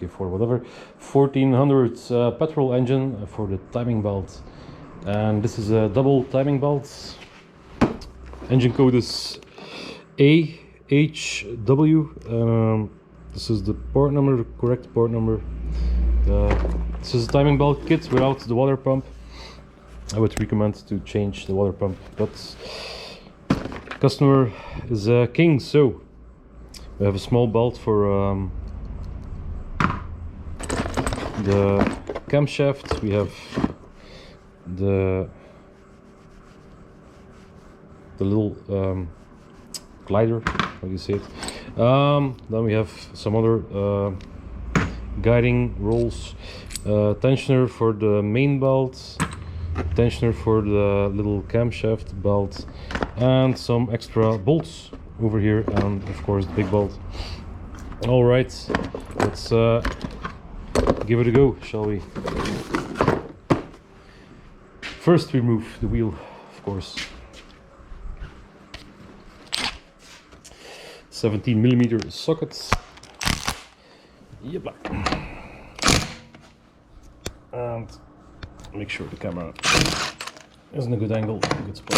okay, for whatever, 1400 petrol engine for the timing belt, and this is a double timing belt. Engine code is AHW. This is the part number, the correct part number. This is a timing belt kit without the water pump. I would recommend to change the water pump, but customer is king, so we have a small belt for the camshaft. We have the little glider, how do you say it? Then we have some other guiding rolls, tensioner for the main belt, tensioner for the little camshaft belt, and some extra bolts over here, and of course the big bolt. All right, let's give it a go, shall we? First, remove the wheel, of course. 17mm sockets. Yep. And make sure the camera is in a good angle, a good spot.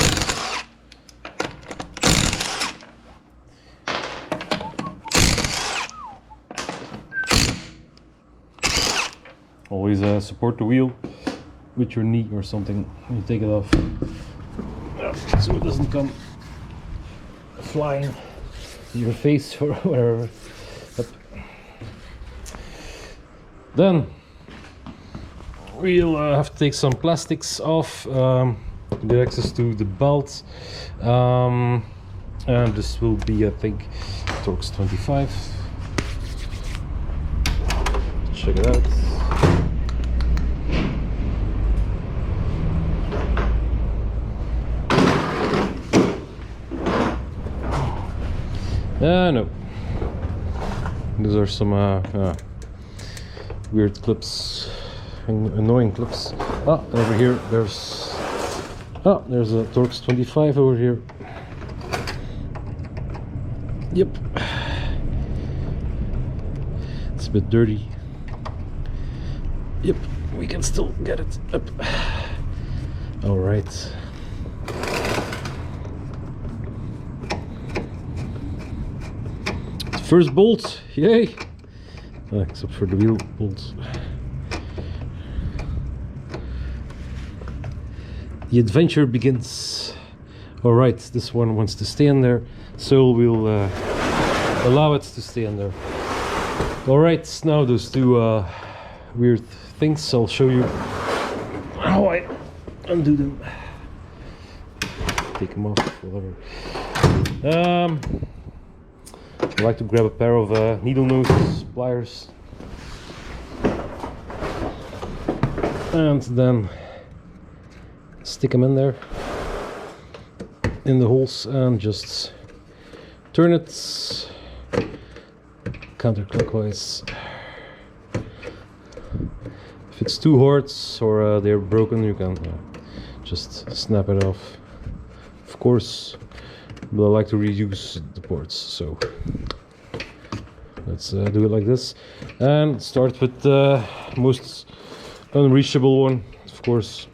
Always support the wheel with your knee or something when you take it off, so it doesn't come flying in your face or whatever. Yep. Then we'll have to take some plastics off, get access to the belt, and this will be, I think, Torx 25. Check it out. No, these are some weird clips, annoying clips. And over here there's a Torx 25 over here. Yep, it's a bit dirty. Yep, we can still get it up. All right. First bolt, yay! Except for the wheel bolts. The adventure begins. Alright, this one wants to stay in there, so we'll allow it to stay in there. Alright, now those two weird things, I'll show you how I undo them. Take them off, whatever. I like to grab a pair of needle nose pliers and then stick them in there in the holes and just turn it counterclockwise. If it's too hard or they're broken, you can just snap it off, of course. But I like to reuse the parts, so let's do it like this and start with the most unreachable one, of course.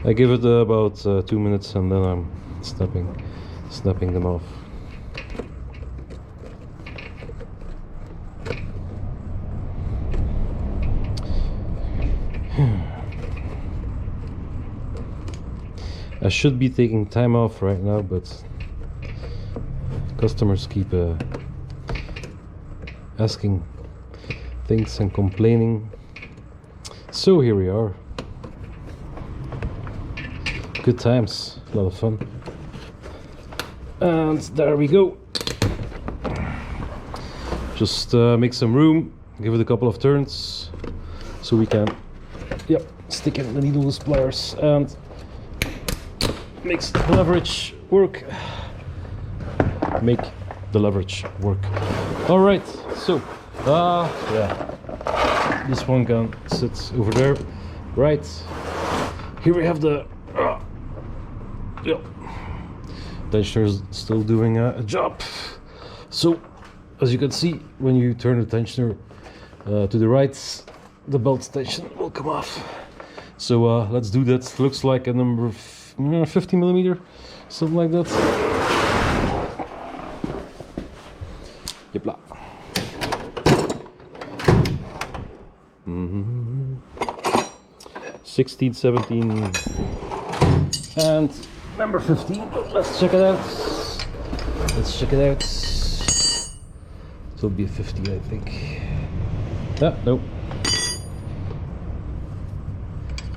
I give it about 2 minutes and then I'm snapping them off. I should be taking time off right now, but customers keep asking things and complaining, so here we are. Good times, a lot of fun. And there we go. Just make some room, give it a couple of turns so we can stick in the needleless pliers and makes the leverage work. Make the leverage work. All right, so yeah. this one can sit over there. Right, here we have the yeah, tensioner is still doing a job. So as you can see, when you turn the tensioner to the right, the belt tension will come off. So let's do that. Looks like a number 50 millimeter, something like that. Yep. 16, 17, and number 15. Let's check it out. Let's check it out. It will be a 50, I think. Ah, no.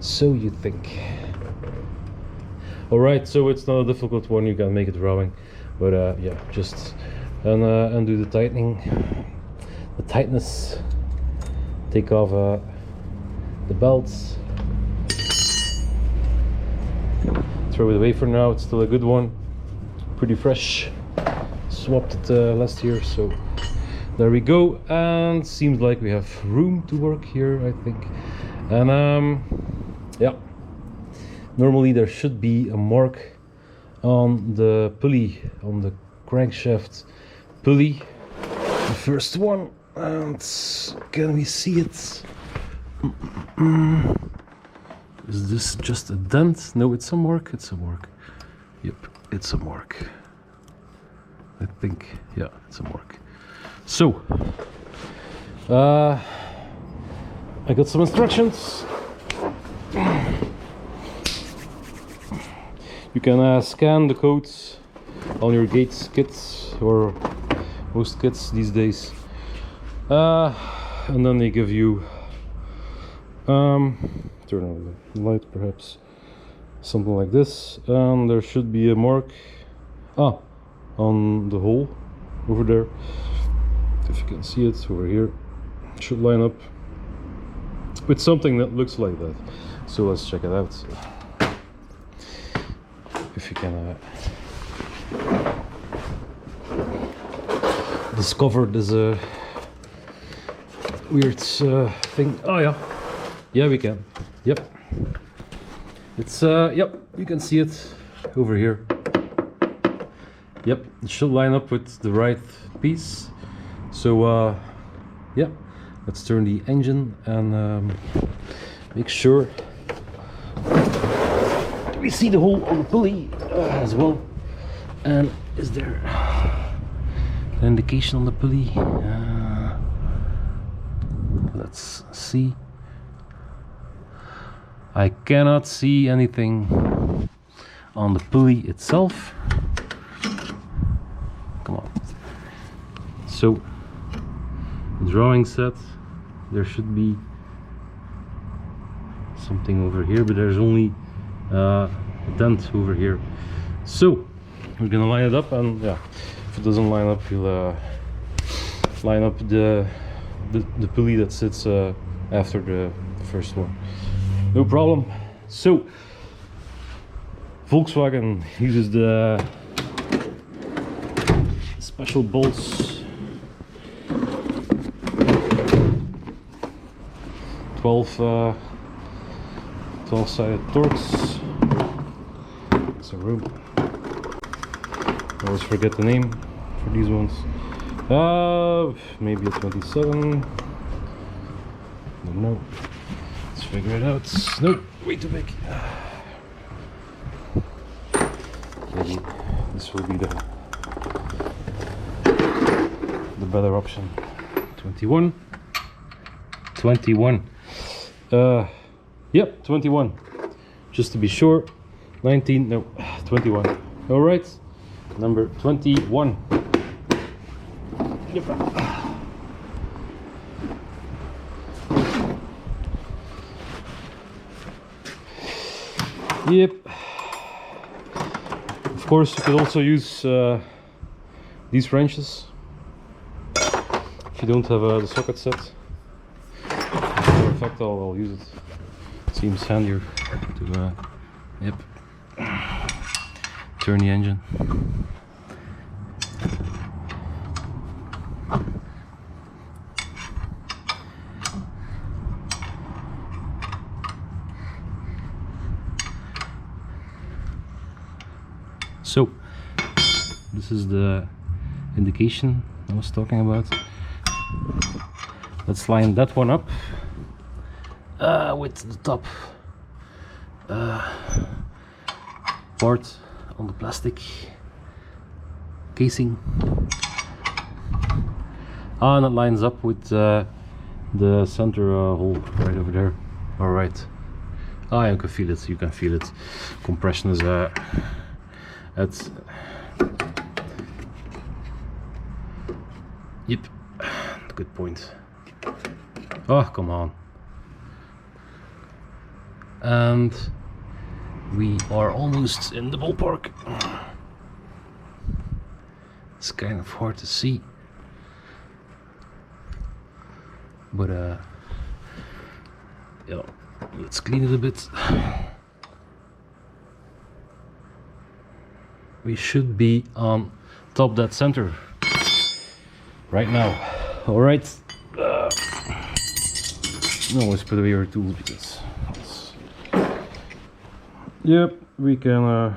So you think. Alright, so it's not a difficult one, you can make it rowing. But yeah, just undo the tightening, the tightness, take off the belts, throw it away for now. It's still a good one, pretty fresh, swapped it last year, so there we go. And seems like we have room to work here, I think. And yeah, normally there should be a mark on the pulley, on the crankshaft pulley, the first one. And can we see it? Is this just a dent? No, it's a mark. It's a mark. Yep, it's a mark. I think, yeah, it's a mark. So I got some instructions. You can scan the codes on your Gates kits, or most kits these days, and then they give you turn on the light, perhaps something like this, and there should be a mark on the hole over there. If you can see it over here, it should line up with something that looks like that. So let's check it out. If you can discover this weird thing. Oh yeah, yeah, we can. Yep, it's yep, you can see it over here. Yep, it should line up with the right piece. So yeah, let's turn the engine and make sure we see the hole on the pulley as well. And is there an indication on the pulley? Let's see. I cannot see anything on the pulley itself. Come on. So, drawing set, there should be something over here, but there's only a dent over here. So we're gonna line it up, and yeah, if it doesn't line up, we'll line up the pulley that sits after the first one. No problem. So Volkswagen uses the special bolts, 12-sided Torx. So room. I always forget the name for these ones. Maybe a 27. Don't know. Let's figure it out. Nope, way too big. Maybe this will be the better option. 21. 21. Yep, 21. Just to be sure. 19. No, 21. All right. Number 21. Yep. Yep. Of course, you could also use these wrenches if you don't have the socket set. In fact, I'll use it. Seems handier to yep, turn the engine. So this is the indication I was talking about. Let's line that one up with the top part on the plastic casing, and it lines up with the center hole right over there. All right. Ah, you can feel it. You can feel it. Compression is at. Yep. Good point. Oh, come on. And we are almost in the ballpark. It's kind of hard to see, but yeah, let's clean it a bit. We should be on top that center right now. All right. Always put away your tools because. Yep, we can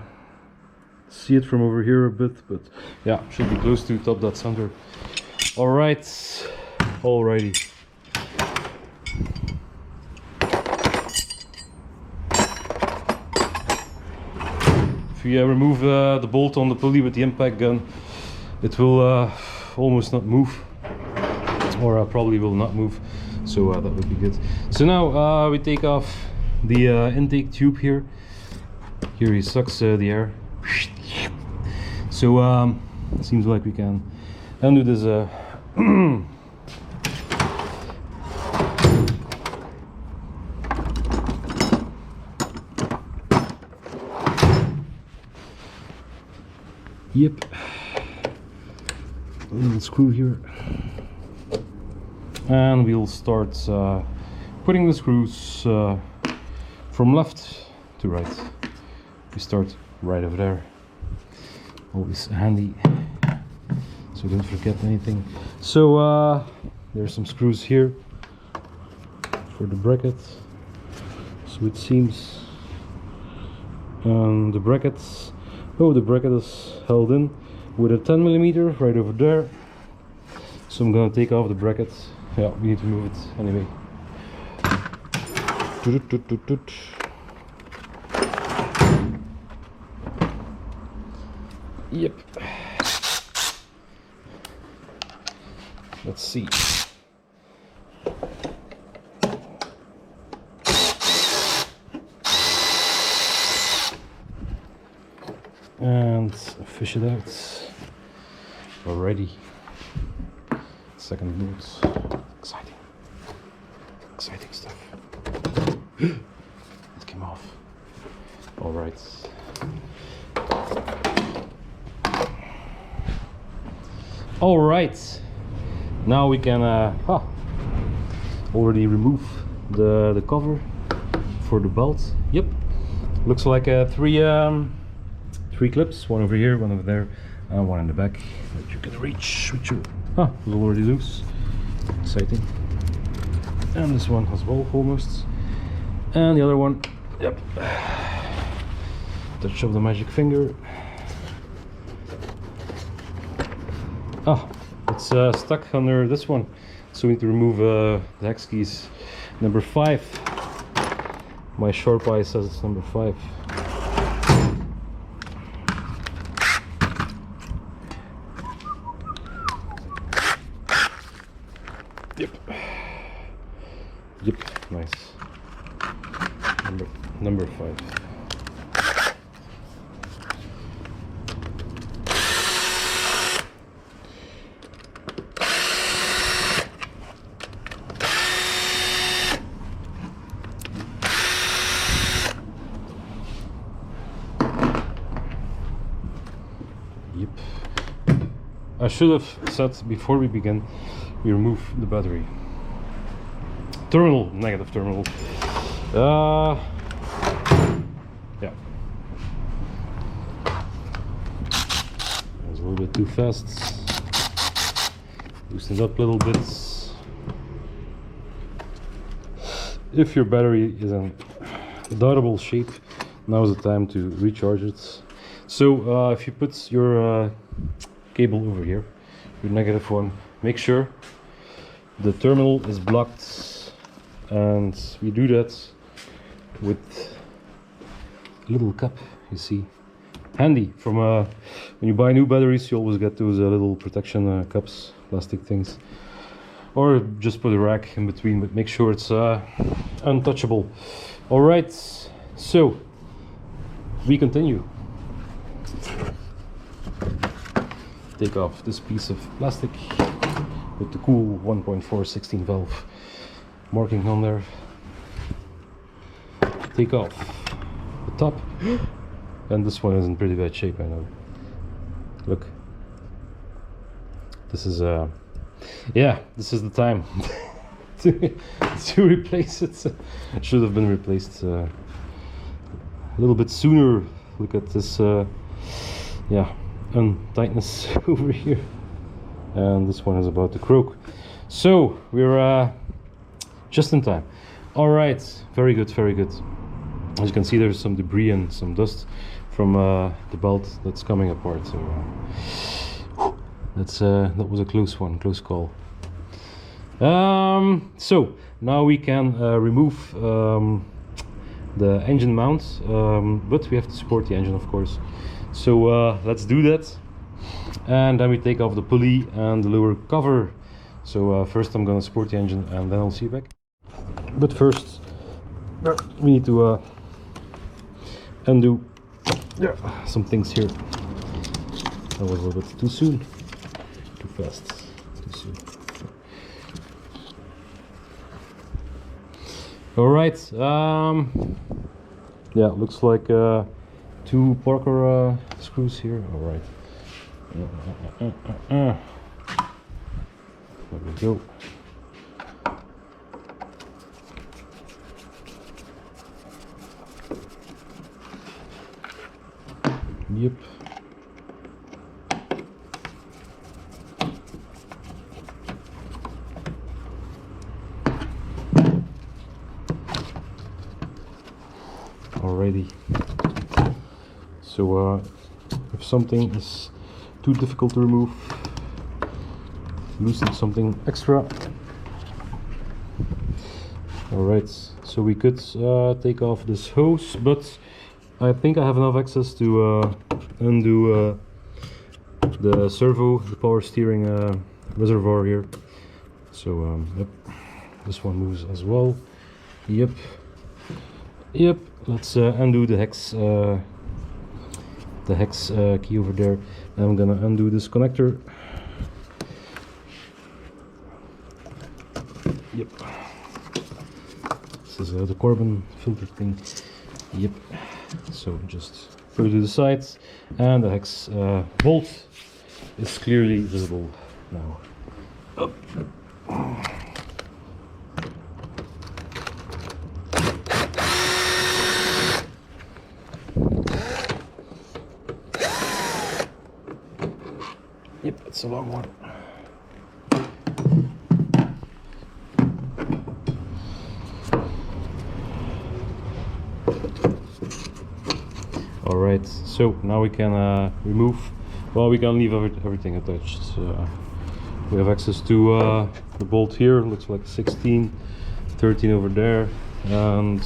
see it from over here a bit, but yeah, should be close to top that center. All right, alrighty. If you remove the bolt on the pulley with the impact gun, it will almost not move, or probably will not move, so that would be good. So now we take off the intake tube here. Here he sucks the air. So seems like we can undo this yep, a little screw here, and we'll start putting the screws from left to right. We start right over there, always handy, so don't forget anything. So there's some screws here for the bracket, so it seems, the brackets, oh, the bracket is held in with a 10mm right over there, so I'm gonna take off the bracket. Yeah, we need to move it anyway. Yep. Let's see. And fish it out. Already. Second boot. Exciting. Exciting stuff. It came off. All right. All right, now we can already remove the cover for the belt. Yep, looks like three clips, one over here, one over there, and one in the back that you can reach with your it's already loose. Exciting. And this one as well, almost, and the other one, yep, touch of the magic finger. It's stuck under this one, so we need to remove the hex keys. Number 5. My sharp eye says it's number 5. Yep. Yep. Nice. Number 5. Yep. I should have said before we begin, we remove the battery. Terminal, negative terminal. Yeah. That was a little bit too fast. Loosen it up a little bit. If your battery is in doubtable shape, now is the time to recharge it. So if you put your cable over here, your negative one, make sure the terminal is blocked, and we do that with a little cup, you see, handy from when you buy new batteries. You always get those little protection cups, plastic things, or just put a rack in between, but make sure it's untouchable. All right, so we continue. Take off this piece of plastic with the cool 1.4 16 valve marking on there. Take off the top, and this one is in pretty bad shape, I know. Look, this is yeah, this is the time to replace it. It should have been replaced a little bit sooner. Look at this yeah, untightness over here, and this one is about to croak. So we're just in time. All right, very good, very good. As you can see, there's some debris and some dust from the belt that's coming apart. So that was a close one, close call. So now we can remove the engine mount, but we have to support the engine, of course. So let's do that, and then we take off the pulley and the lower cover. So first I'm gonna support the engine, and then I'll see you back. But first we need to undo some things here. That was a little bit too soon, too fast, too soon. All right, yeah, looks like 2 Parker screws here. All right, there we go. Yep. Alrighty. So if something is too difficult to remove, loosen something extra. Alright, so we could take off this hose, but I think I have enough access to undo the servo, the power steering reservoir here. So yep, this one moves as well. Yep, yep. Let's undo the hex key over there. And I'm gonna undo this connector. Yep. This is the carbon filter thing. Yep. So just put it to the sides, and the hex bolt is clearly visible now. Up. Yep, it's a long one. Alright, so now we can remove, well, we can leave everything attached. We have access to the bolt here, looks like 16, 13 over there, and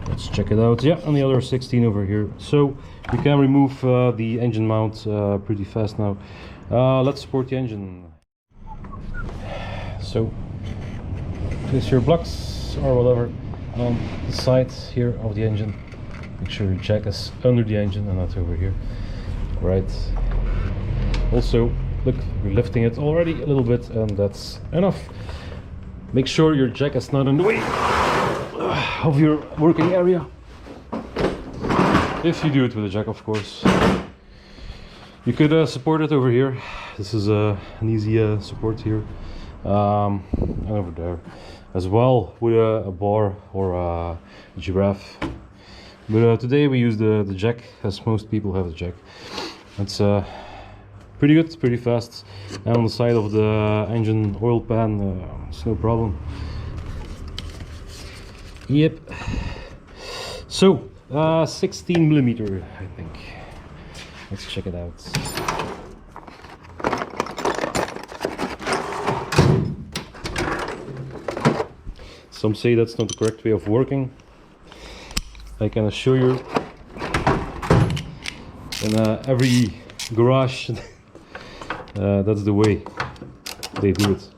let's check it out. Yeah, and the other 16 over here. So we can remove the engine mount pretty fast now. Let's support the engine. So place your blocks or whatever on the side here of the engine. Make sure your jack is under the engine and not over here. Right. Also, look, we're lifting it already a little bit, and that's enough. Make sure your jack is not in the way of your working area. If you do it with a jack, of course. You could support it over here. This is an easy support here. And over there as well, with a bar or a giraffe. But today we use the jack, as most people have the jack. It's pretty good, pretty fast. And on the side of the engine oil pan, it's no problem. Yep. So 16 millimeter, I think. Let's check it out. Some say that's not the correct way of working. I can assure you, in every garage, that's the way they do it.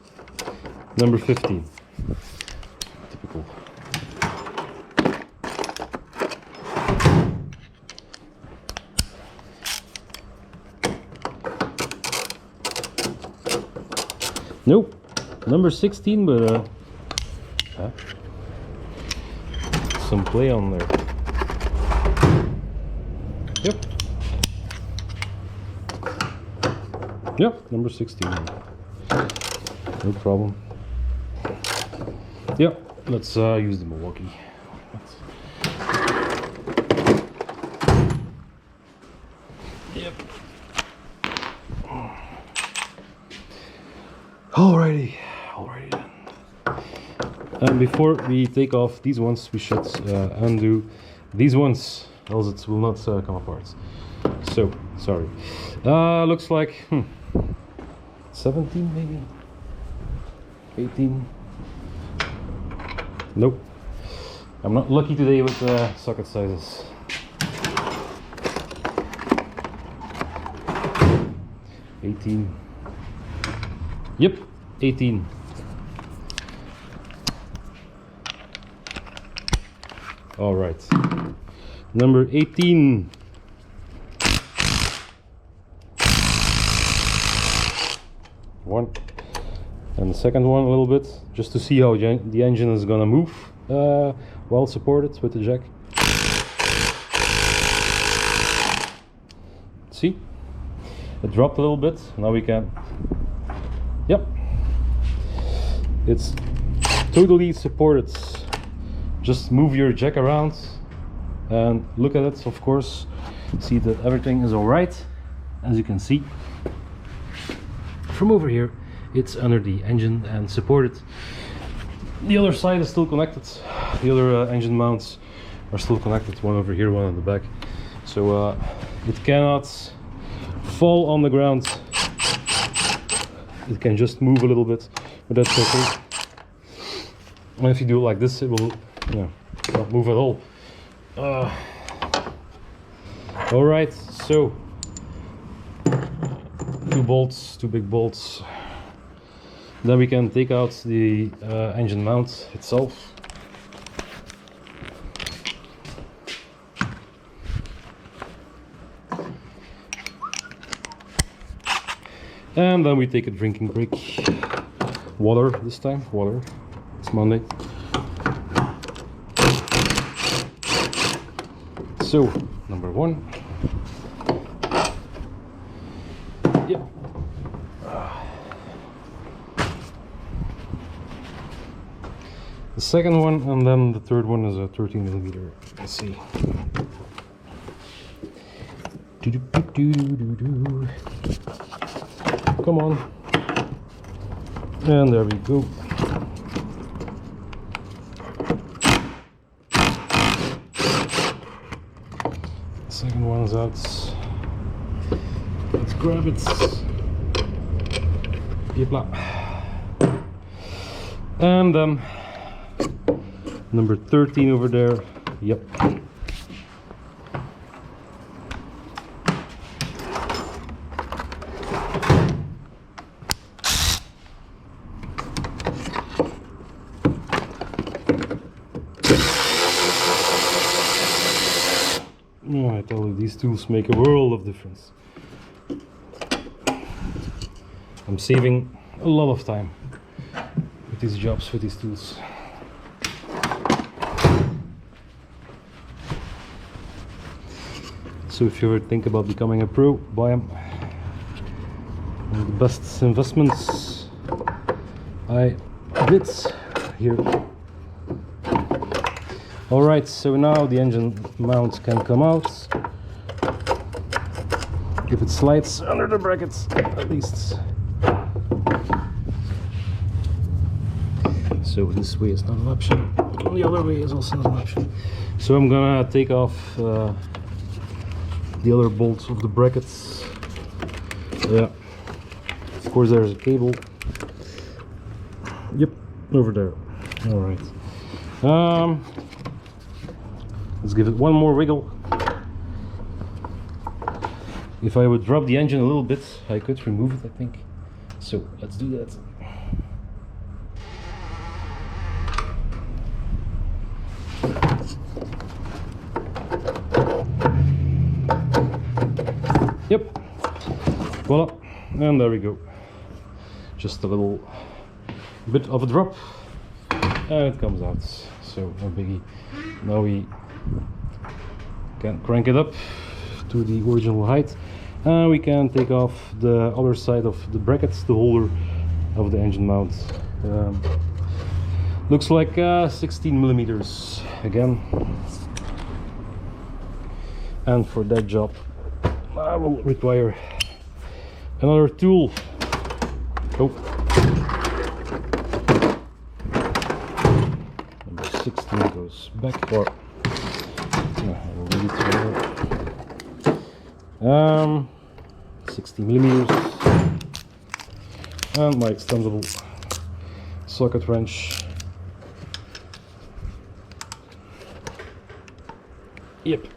Number 15. Typical. Nope. Number 16, but some play on there. Yep. Yep, number 16. No problem. Yep, let's use the Milwaukee. Yep. Alrighty then. And before we take off these ones, we should undo these ones, else it will not come apart. So, sorry. Looks like 17 maybe? 18? Nope. I'm not lucky today with socket sizes. 18. Yep, 18. All right. Number 18. One. And the second one a little bit, just to see how the engine is gonna move while supported with the jack. See? It dropped a little bit. Now we can... Yep. It's totally supported. Just move your jack around and look at it, of course. See that everything is alright. As you can see from over here, it's under the engine and supported. The other side is still connected. The other engine mounts are still connected, one over here, one on the back. So it cannot fall on the ground. It can just move a little bit, but that's okay. And if you do it like this, it will not move at all. Alright, so 2 bolts, 2 big bolts. Then we can take out the engine mount itself. And then we take a drinking break. Water this time, water. It's Monday. So, number 1. Yep. The second one, and then the third one is a 13 millimeter. Let's see. Come on. And there we go. The second one's out. Let's grab it. Yepla. And number 13 over there. Yep. Oh, I tell you, these tools make a world of difference. I'm saving a lot of time with these jobs, with these tools. So if you ever think about becoming a pro, buy them. One of the best investments I did here. Alright, so now the engine mount can come out. If it slides under the brackets, at least. So this way is not an option. The other way is also not an option. So I'm gonna take off the other bolts of the brackets. Yeah, of course there's a cable. Yep, over there. All right. Let's give it one more wiggle. If I would drop the engine a little bit, I could remove it, I think. So let's do that. Yep, voila, and there we go. Just a little bit of a drop, and it comes out. So no biggie. Now we can crank it up to the original height, and we can take off the other side of the brackets, the holder of the engine mount. Looks like 16 millimeters again, and for that job I will require another tool. Oh, number 16 goes back, or I will leave it here. 60 millimeters, and my extendable socket wrench. Yep,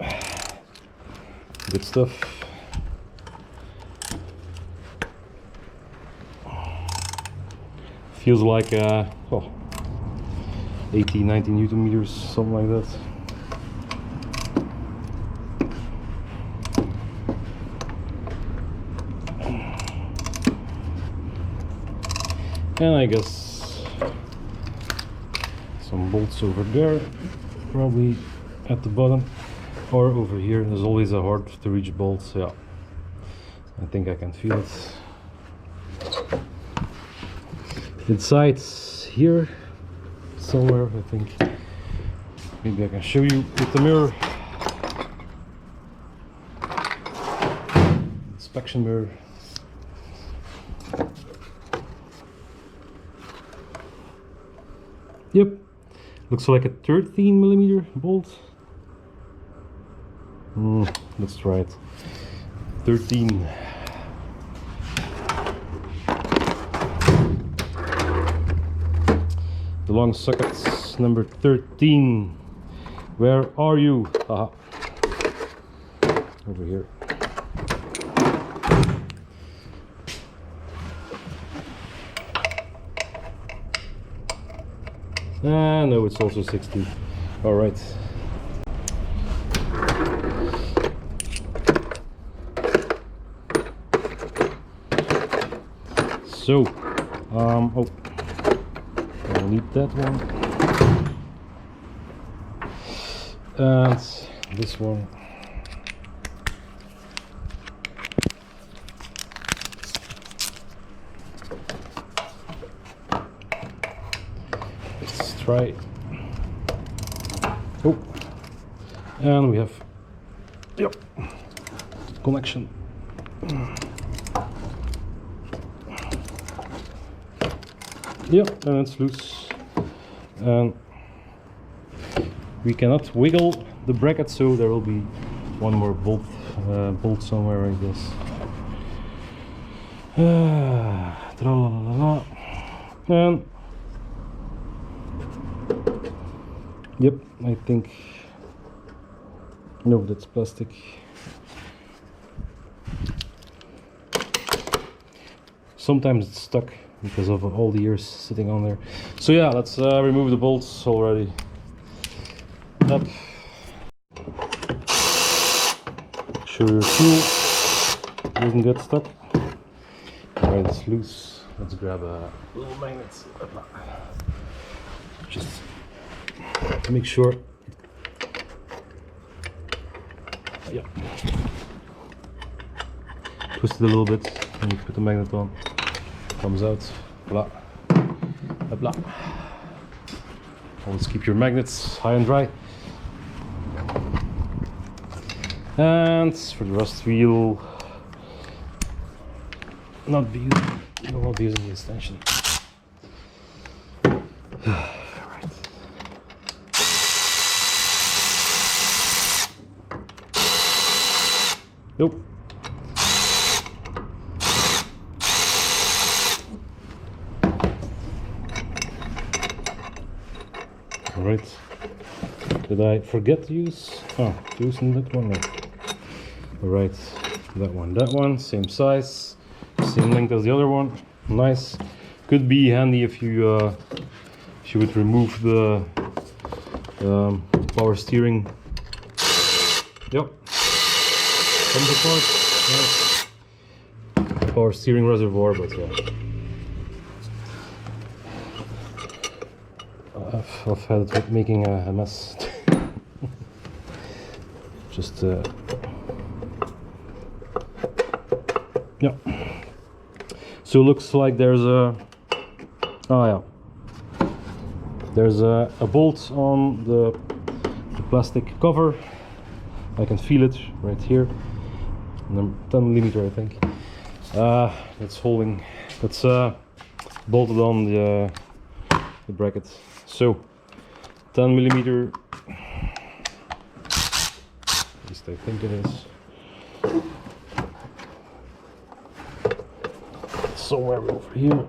good stuff. Feels like 18, 19 Newton meters, something like that. And I guess some bolts over there, probably at the bottom, or over here. There's always a hard to reach bolt. So yeah, I think I can feel it. Inside here somewhere, I think. Maybe I can show you with the mirror. Inspection mirror. Yep, looks like a 13 millimeter bolt. Let's try it. 13. The long sockets, number 13. Where are you? Aha. Over here. No, it's also 16. All right. So, oh, I'll need that one, and this one. Let's try. Oh, and we have, yep, connection. Yep, and it's loose, and we cannot wiggle the bracket, so there will be one more bolt somewhere, I guess. And yep, I think, no, that's plastic. Sometimes it's stuck because of all the years sitting on there. So yeah, let's remove the bolts already. Up. Sure your tool doesn't get stuck. Alright, it's loose. Let's grab a little magnet. Just to make sure. Yeah. Twist it a little bit and you put the magnet on. Comes out. Blah. Blah. Always keep your magnets high and dry. And for the rest, we'll not be using the extension. Right. Nope. Alright. Did I forget to use? Oh, using that one. No. Alright, that one, same size, same length as the other one. Nice. Could be handy if you would remove the power steering. Yep. Comes apart. Nice. Power steering reservoir, but yeah. I've had it with making a mess. Just yeah. So it looks like there's a there's a bolt on the plastic cover. I can feel it right here. 10mm, I think. It's holding. That's bolted on the bracket. So 10mm. At least I think it is. Somewhere over here.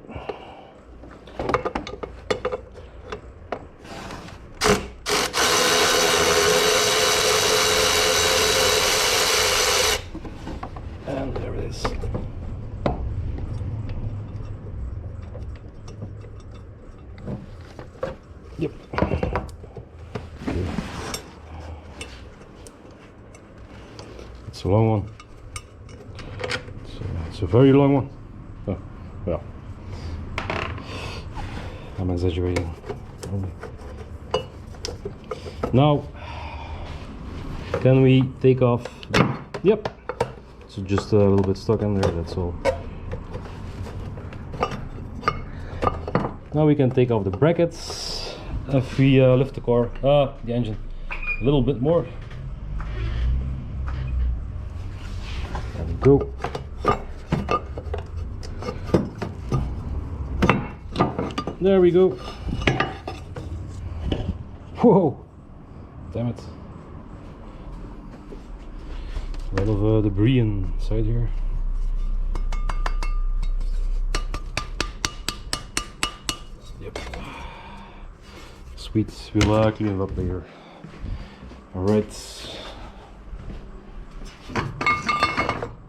And there it is. Yep. It's a long one. It's a very long one. Oh, well, I'm exaggerating. Now, can we take off? Yep. So just a little bit stuck in there, that's all. Now we can take off the brackets. If we lift the car, the engine, a little bit more. There we go. There we go. Whoa! Damn it. A lot of debris inside here. Yep. Sweet. We'll clean it up later. Alright.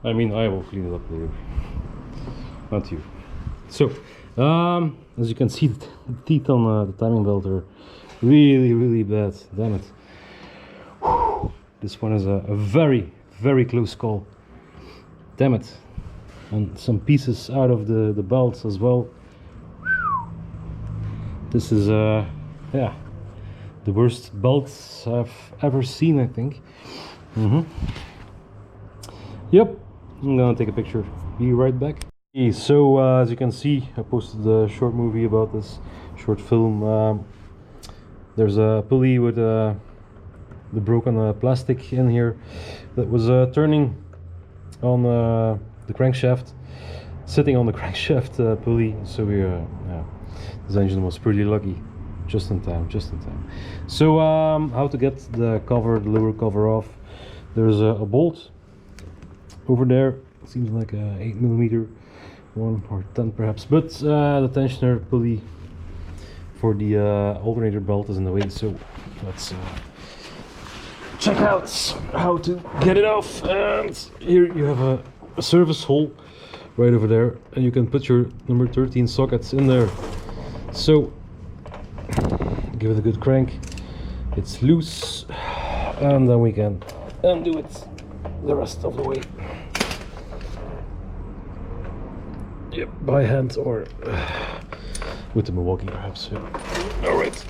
I mean, I will clean it up later. Not you. So, as you can see, the teeth on the timing belt are really bad. Damn it. Whew. This one is a very close call. Damn it. And some pieces out of the belts as well. This is yeah, the worst belts I've ever seen, I think. Yep, I'm gonna take a picture. Be right back. So as you can see, I posted a short movie about this, short film. There's a pulley with the broken plastic in here that was turning on the crankshaft, sitting on the crankshaft pulley. So we yeah, this engine was pretty lucky, just in time. So how to get the cover, the lower cover off? There's a bolt over there. It seems like a 8mm one or 10 perhaps, but the tensioner pulley for the alternator belt is in the way. So let's check out how to get it off. And here you have a service hole right over there, and you can put your number 13 sockets in there. So give it a good crank. It's loose, and then we can undo it the rest of the way. Yep, by hand or with the Milwaukee perhaps. Yeah. All right.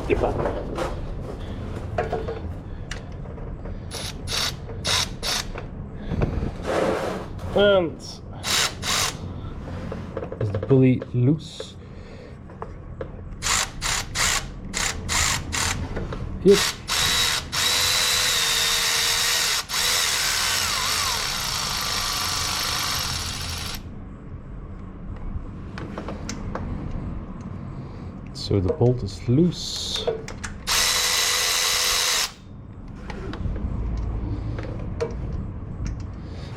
Yep. And is the pulley loose? Yep. So the bolt is loose.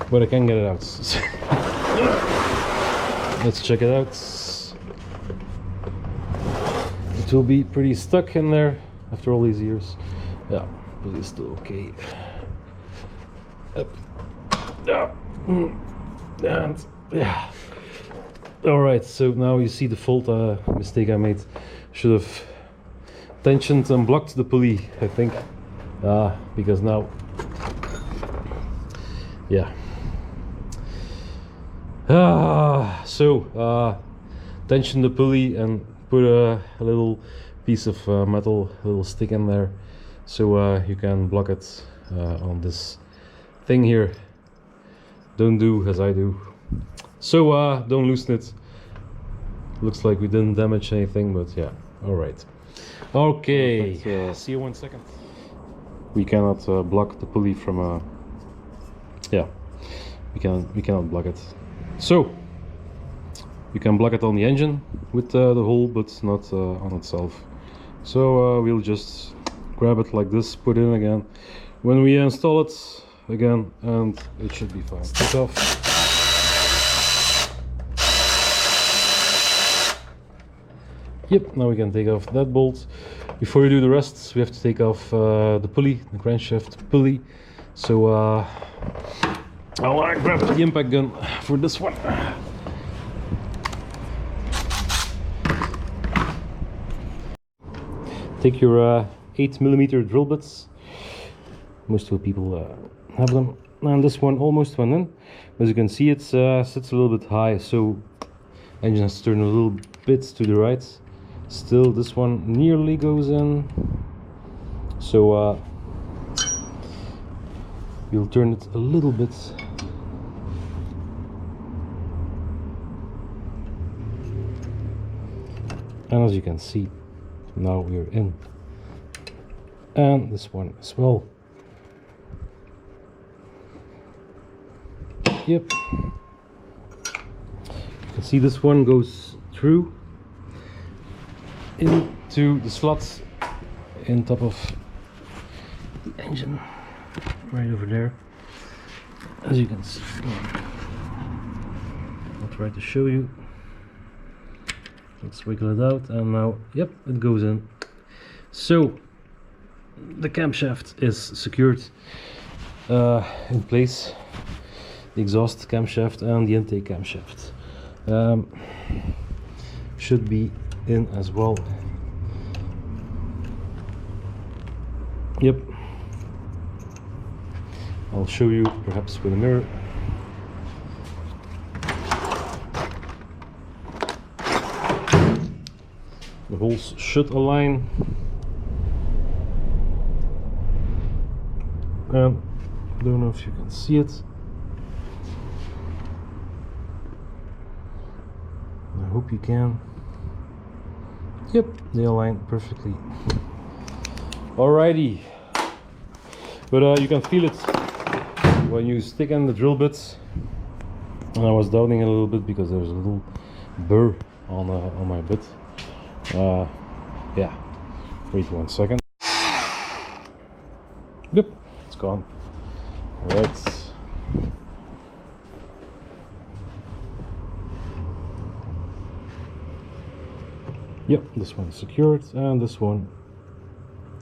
But I can get it out. Let's check it out. It will be pretty stuck in there after all these years. Yeah, but it's still okay. Up. Yeah. And yeah. Alright, so now you see the fault mistake I made. Should have tensioned and blocked the pulley, I think. Because now, yeah. Tension the pulley and put a little piece of metal, a little stick in there, so you can block it on this thing here. Don't do as I do. So don't loosen it. Looks like we didn't damage anything, but yeah. All right. Okay. See you 1 second. We cannot block the pulley from. Yeah. We cannot block it. So you can block it on the engine with the hole, but not on itself. So we'll just grab it like this, put it in again. When we install it again, and it should be fine. Take off. Yep, now we can take off that bolt. Before we do the rest, we have to take off the pulley, the crankshaft pulley. So I'll grab the impact gun for this one. Take your 8mm drill bits. Most of the people have them. And this one almost went in. As you can see, it sits a little bit high, so engine has to turn a little bit to the right. Still, this one nearly goes in. So we'll turn it a little bit. And as you can see, now we're in. And this one as well. Yep. You can see this one goes through into the slots in top of the engine, right over there. As you can see, I'll try to show you. Let's wiggle it out, and now, yep, it goes in. So the camshaft is secured in place. The exhaust camshaft and the intake camshaft should be in as well. Yep. I'll show you perhaps with a mirror. The holes should align. I don't know if you can see it. I hope you can. Yep, they align perfectly. Alrighty. But you can feel it when you stick in the drill bits. And I was doubting a little bit because there's a little burr on my bit. Yeah. Wait 1 second. Yep, it's gone. Alright. Yep, this one's secured, and this one,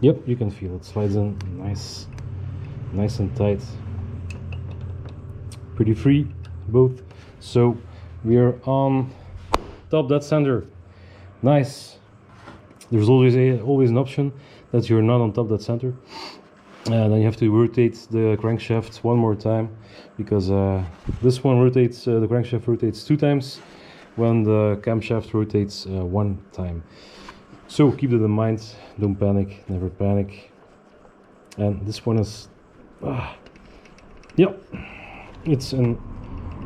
yep, you can feel it slides in nice and tight. Pretty free, both. So we are on top dead center. Nice. There's always an option that you're not on top dead center, and then you have to rotate the crankshaft one more time, because this one rotates, the crankshaft rotates 2 times when the camshaft rotates 1 time. So keep that in mind, don't panic, never panic. And this one is, yep, it's in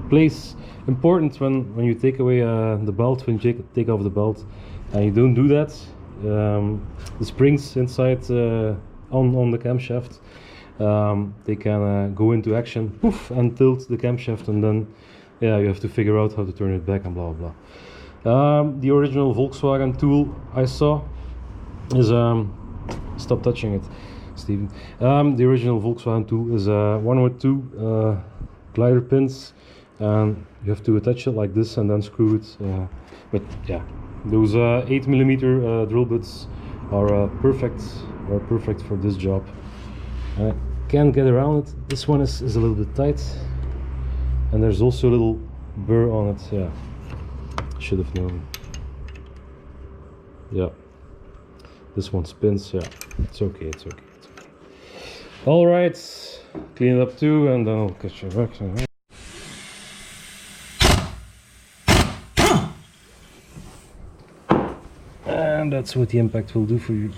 place. Important when you take away the belt, when you take off the belt, and you don't do that, the springs inside on the camshaft, they can go into action, poof, and tilt the camshaft, and then yeah, you have to figure out how to turn it back and blah blah The original Volkswagen tool I saw is stop touching it, Steven. The original Volkswagen tool is one with two glider pins, and you have to attach it like this and then screw it. But yeah, those 8mm drill bits are perfect for this job. I can't get around it. This one is a little bit tight, and there's also a little burr on it. Yeah, should have known. Yeah, this one spins. Yeah, it's okay, it's okay, it's okay. All right, clean it up too, and then I'll catch you back. And that's what the impact will do for you.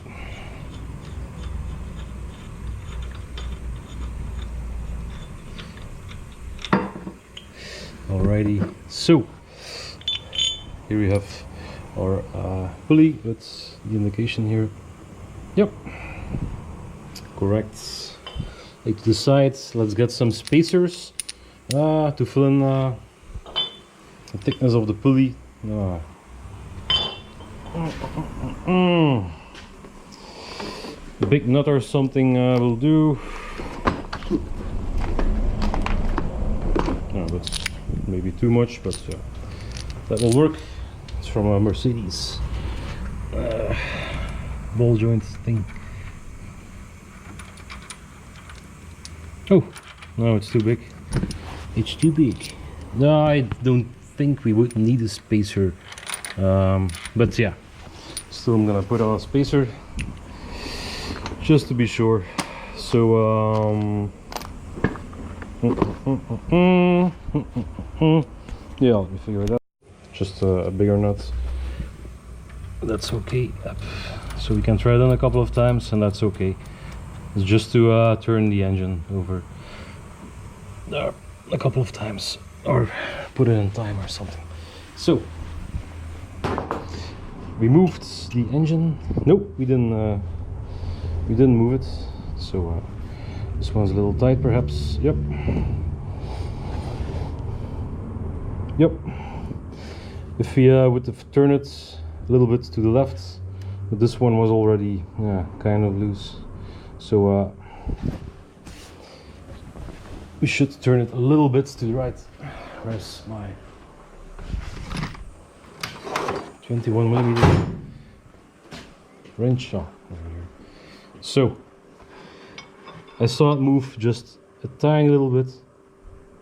Alrighty, so here we have our pulley with the indication here. Yep, correct. Like to the sides, let's get some spacers to fill in the thickness of the pulley. A big nut or something will do. No, that's maybe too much, but that will work. It's from a Mercedes ball joint thing. Oh, no, it's too big. It's too big. No, I don't think we would need a spacer. But yeah, still I'm gonna put on a spacer just to be sure. So yeah, let me figure it out. Just a bigger nut. That's okay. So we can try it on a couple of times, and that's okay. It's just to turn the engine over a couple of times, or put it in time or something. So we moved the engine. Nope, we didn't move it. So this one's a little tight, perhaps. Yep. Yep. If we would have turned it a little bit to the left, but this one was already kind of loose. So we should turn it a little bit to the right. Where's my 21mm wrench? Oh, over here. So I saw it move just a tiny little bit.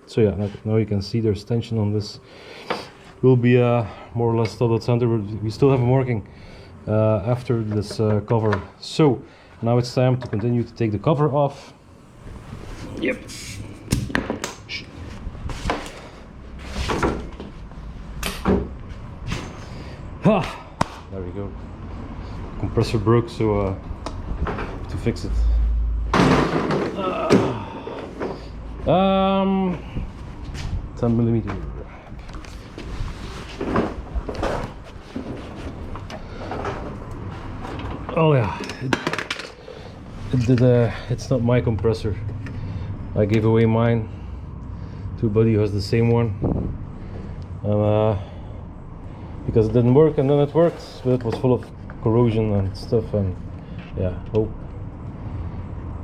So yeah, now you can see there's tension on this. Will be more or less double center, but we still have them working after this cover. So now it's time to continue to take the cover off. Yep. Ha! There we go. Compressor broke, so to fix it. 10mm. Oh yeah, it's not my compressor. I gave away mine to a buddy who has the same one, because it didn't work, and then it worked, but it was full of corrosion and stuff, and yeah. Oh,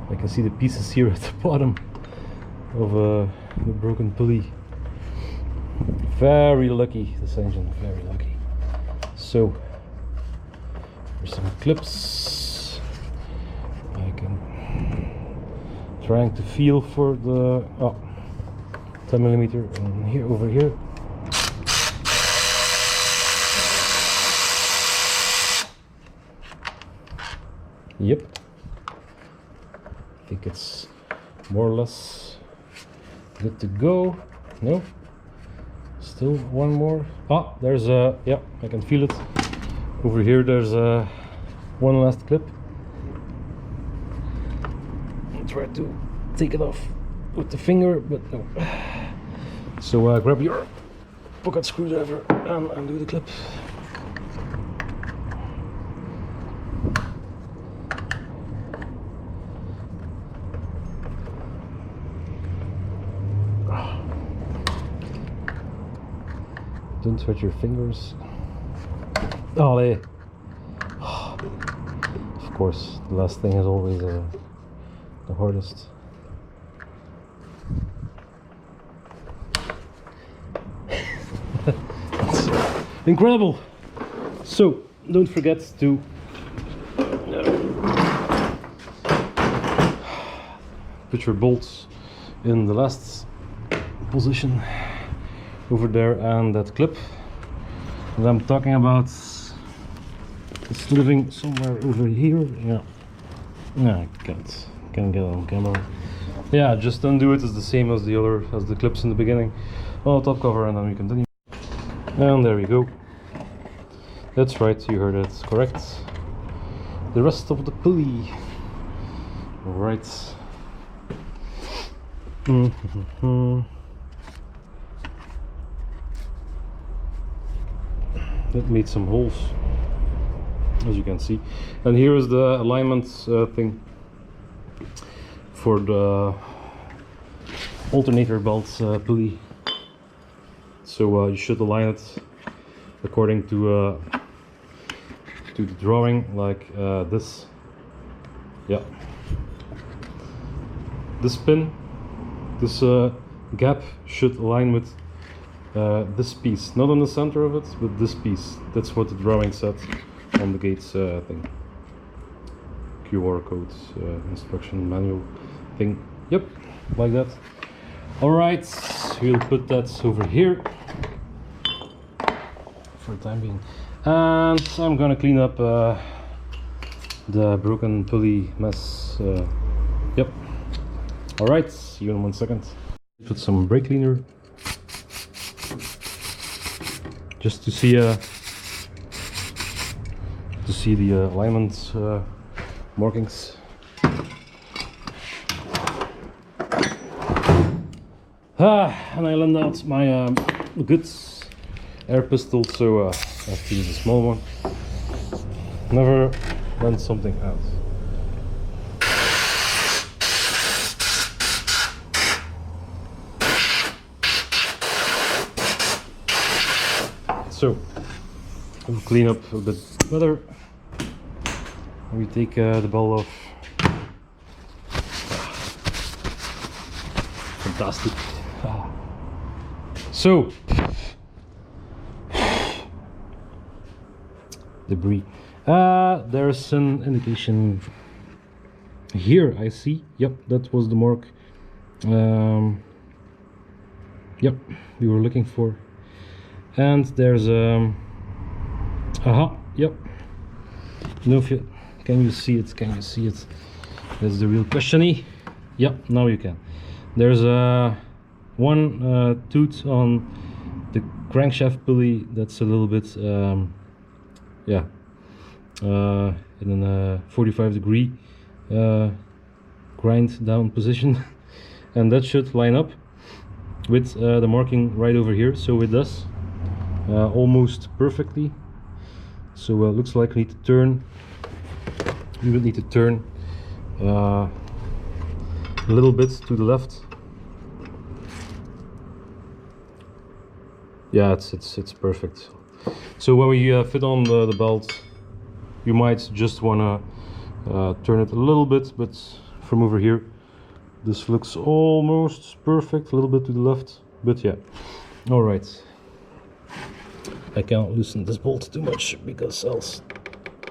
I can see the pieces here at the bottom of the broken pulley. Very lucky, this engine, very lucky. So there's some clips. I can trying to feel for the 10mm and here, over here. Yep, I think it's more or less good to go. No, still one more. Ah, there's a, yeah, I can feel it over here. There's one last clip. I'll try to take it off with the finger, but no. So grab your pocket screwdriver and undo the clip. Don't hurt your fingers. Allez. Of course, the last thing is always the hardest. That's incredible. So don't forget to put your bolts in the last position over there, and that clip that I'm talking about is living somewhere over here. Yeah, I can't get it on camera. Yeah, just undo it. It's the same as the clips in the beginning on the top cover, and then we continue. And there we go. That's right, you heard it correct. The rest of the pulley. Right. It made some holes, as you can see, and here is the alignment thing for the alternator belt pulley. So you should align it according to the drawing, like this. Yeah, this pin, this gap should align with this piece, not on the center of it, but this piece. That's what the drawing said on the gates thing. QR code instruction manual thing. Yep, like that. All right, we'll put that over here for the time being, and I'm gonna clean up the broken pulley mess. Yep. All right, see you in 1 second. Put some brake cleaner just to see the alignment markings. And I lend out my goods air pistol, so I have to use a small one. Never lend something out. So we'll clean up a bit better. We take the ball off. Fantastic. So debris. There's an indication here, I see. Yep, that was the mark. Yep, we were looking for. And there's aha, yep. No, if you can you see it? Can you see it? That's the real question. Yep, now you can. There's one tooth on the crankshaft pulley that's a little bit yeah, in a 45-degree grind down position, and that should line up with the marking right over here. So it does. Almost perfectly. So looks like we need to turn. We will need to turn a little bit to the left. Yeah, it's perfect. So when we fit on the belt, you might just wanna turn it a little bit, but from over here, this looks almost perfect. A little bit to the left, but yeah. All right. I can't loosen this bolt too much because else,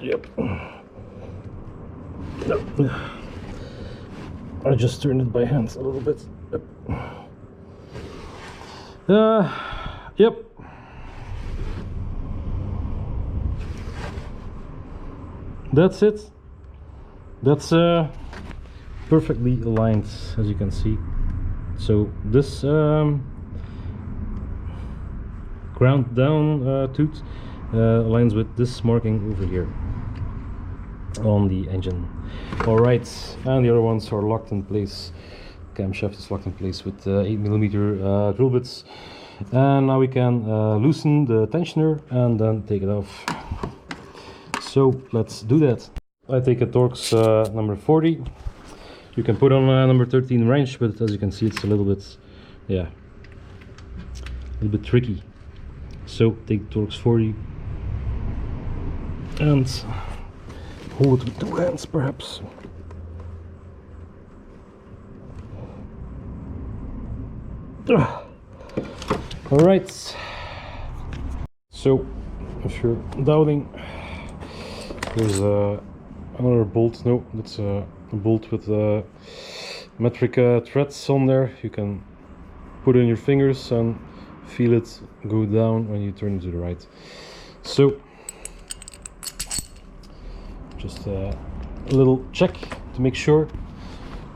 yep. No, I just turned it by hand a little bit. Yep. That's it. That's perfectly aligned, as you can see. So this ground down tooth aligns with this marking over here on the engine. All right, and the other ones are locked in place. Camshaft is locked in place with 8mm drill bits, and now we can loosen the tensioner and then take it off. So let's do that. I take a Torx number 40. You can put on number 13 wrench, but as you can see, it's a little bit, yeah, a little bit tricky. So take Torx 40 and hold it with 2 hands perhaps. Alright, so if you're doubting, there's another bolt. No, it's a bolt with metric threads on there. You can put in your fingers and feel it go down when you turn it to the right. So just a little check to make sure,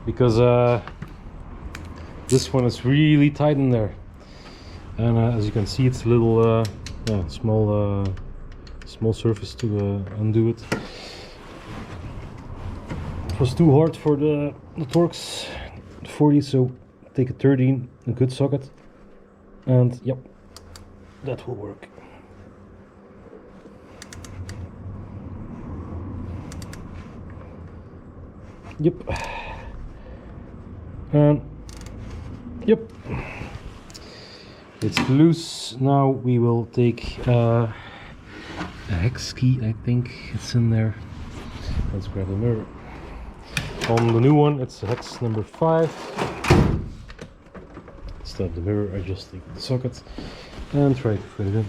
because this one is really tight in there, and as you can see, it's a little small surface to undo it. It was too hard for the Torx 40, so take a 13, a good socket, and yep, that will work. Yep, and yep, it's loose. Now we will take a hex key. I think it's in there. Let's grab the mirror. On the new one, it's hex number 5. Stop the mirror, I just take the socket and try to fit it in.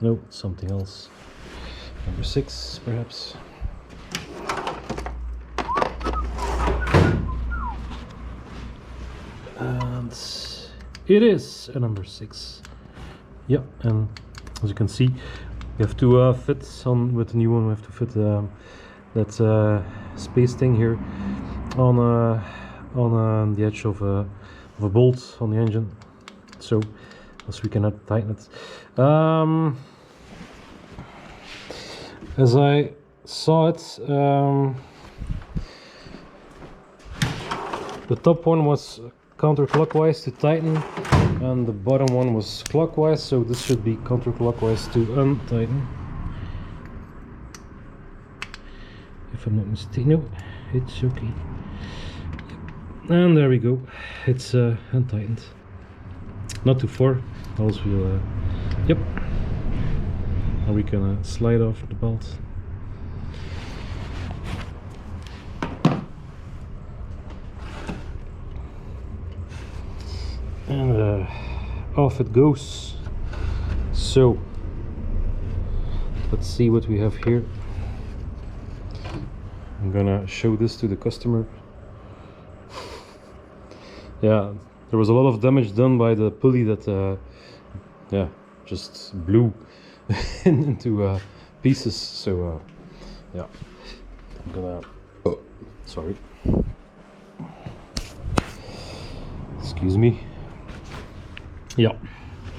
No, something else. Number 6, perhaps. And it is a number 6. Yeah, and as you can see, we have to fit on with the new one. We have to fit that space thing here on the edge of a bolt on the engine, so as we cannot tighten it. As I saw it, the top one was counterclockwise to tighten, and the bottom one was clockwise, so this should be counterclockwise to untighten. If I'm not mistaken, no, it's okay. And there we go, it's untightened. Not too far, else we'll, yep. Now we can slide off the belt. And off it goes. So let's see what we have here. I'm gonna show this to the customer. Yeah, there was a lot of damage done by the pulley that yeah, just blew into pieces. So yeah, I'm gonna, oh, sorry, excuse me. Yeah,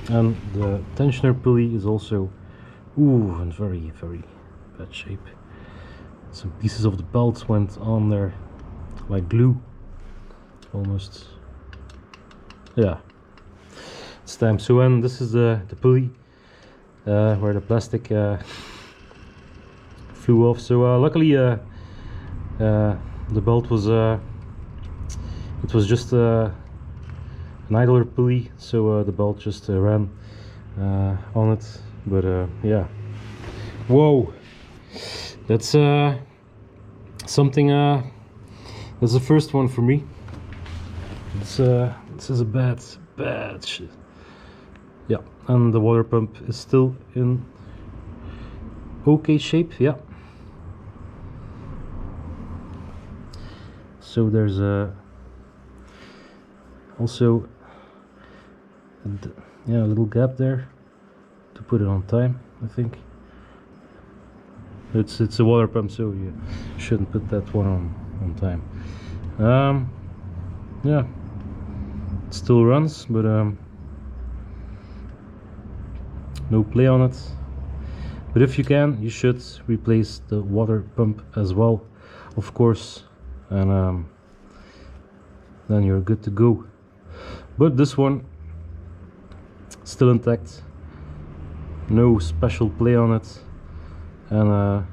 and the tensioner pulley is also in very bad shape. Some pieces of the belt went on there like glue, almost. Yeah, it's time. So, and this is the pulley where the plastic flew off. So luckily the belt was it was just an idler pulley, so the belt just ran on it. But yeah, whoa, that's something. That's the first one for me. This is a bad shit. Yeah, and the water pump is still in okay shape. Yeah. So there's also a little gap there to put it on time, I think. It's a water pump, so you shouldn't put that one on time. Yeah, it still runs, but no play on it. But if you can, you should replace the water pump as well, of course, and then you're good to go. But this one still intact, no special play on it, and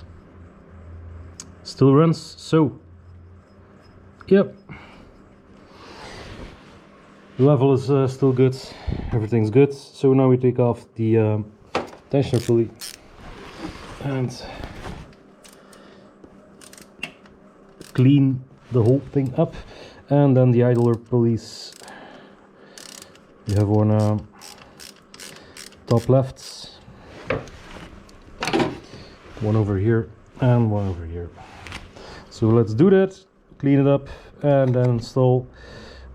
still runs. So yep, the level is still good, everything's good. So now we take off the tensioner pulley, and clean the whole thing up. And then the idler pulleys, you have one top left, one over here and one over here. So let's do that, clean it up, and then install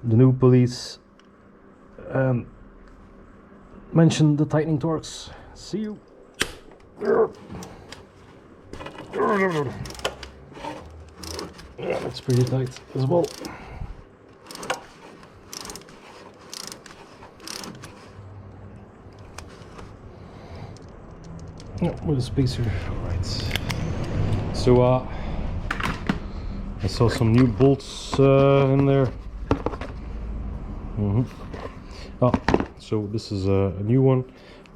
the new pulleys and mention the tightening torques. See you. Yeah, that's pretty tight as well. Yeah, with a spacer. Alright. So I saw some new bolts in there. So this is a new one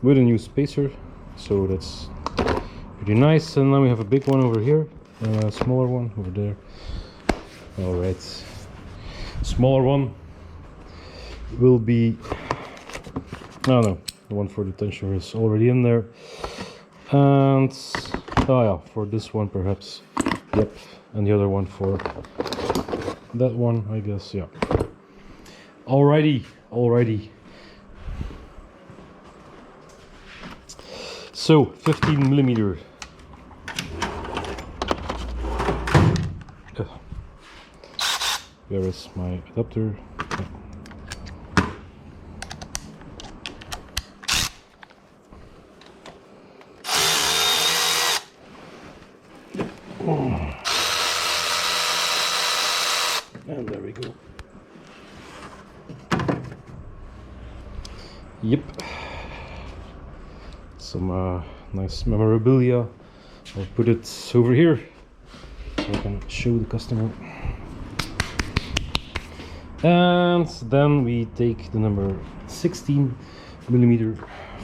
with a new spacer, so that's pretty nice. And then we have a big one over here, a smaller one over there. Alright, smaller one will be, oh no, the one for the tensioner is already in there. And oh yeah, for this one perhaps, yep, and the other one for that one, I guess, yeah. Alrighty. So 15 millimeter. Where is my adapter? And there we go. Yep. Some nice memorabilia. I'll put it over here so I can show the customer. And then we take the number 16 millimeter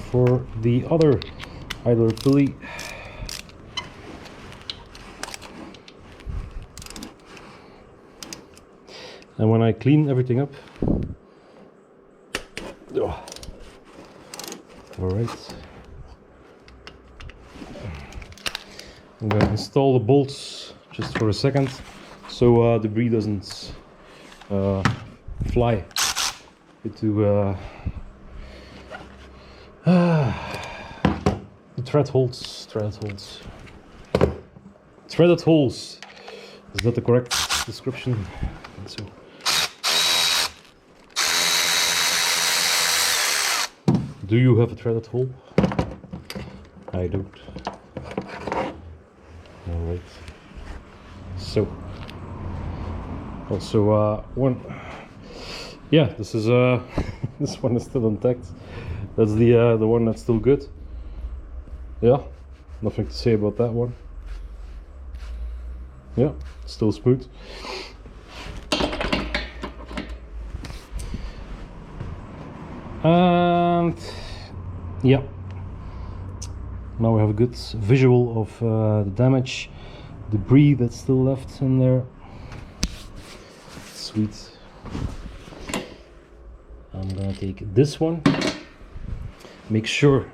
for the other idler pulley. And when I clean everything up, alright, I'm going to install the bolts just for a second so debris doesn't fly into the threaded holes. Is that the correct description? So. Do you have a threaded hole? I don't. Alright. So also one, yeah, this is this one is still intact. That's the one that's still good. Yeah, nothing to say about that one. Yeah, still smooth. And yeah, now we have a good visual of the damage, debris that's still left in there. Sweet. I'm gonna take this one, make sure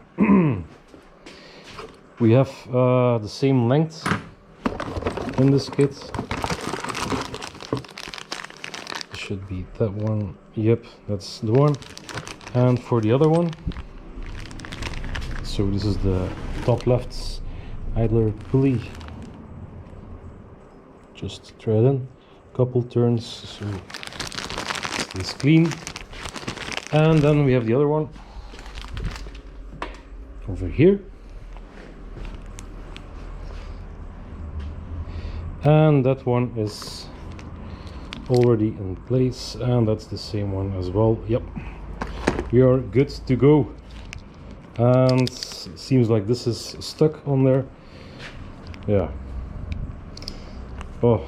we have the same length in this kit. Should be that one. Yep, that's the one. And for the other one, so this is the top left idler pulley. Just thread in, couple turns so it stays clean. And then we have the other one over here. And that one is already in place, and that's the same one as well. Yep. We are good to go, and seems like this is stuck on there. Yeah. Oh,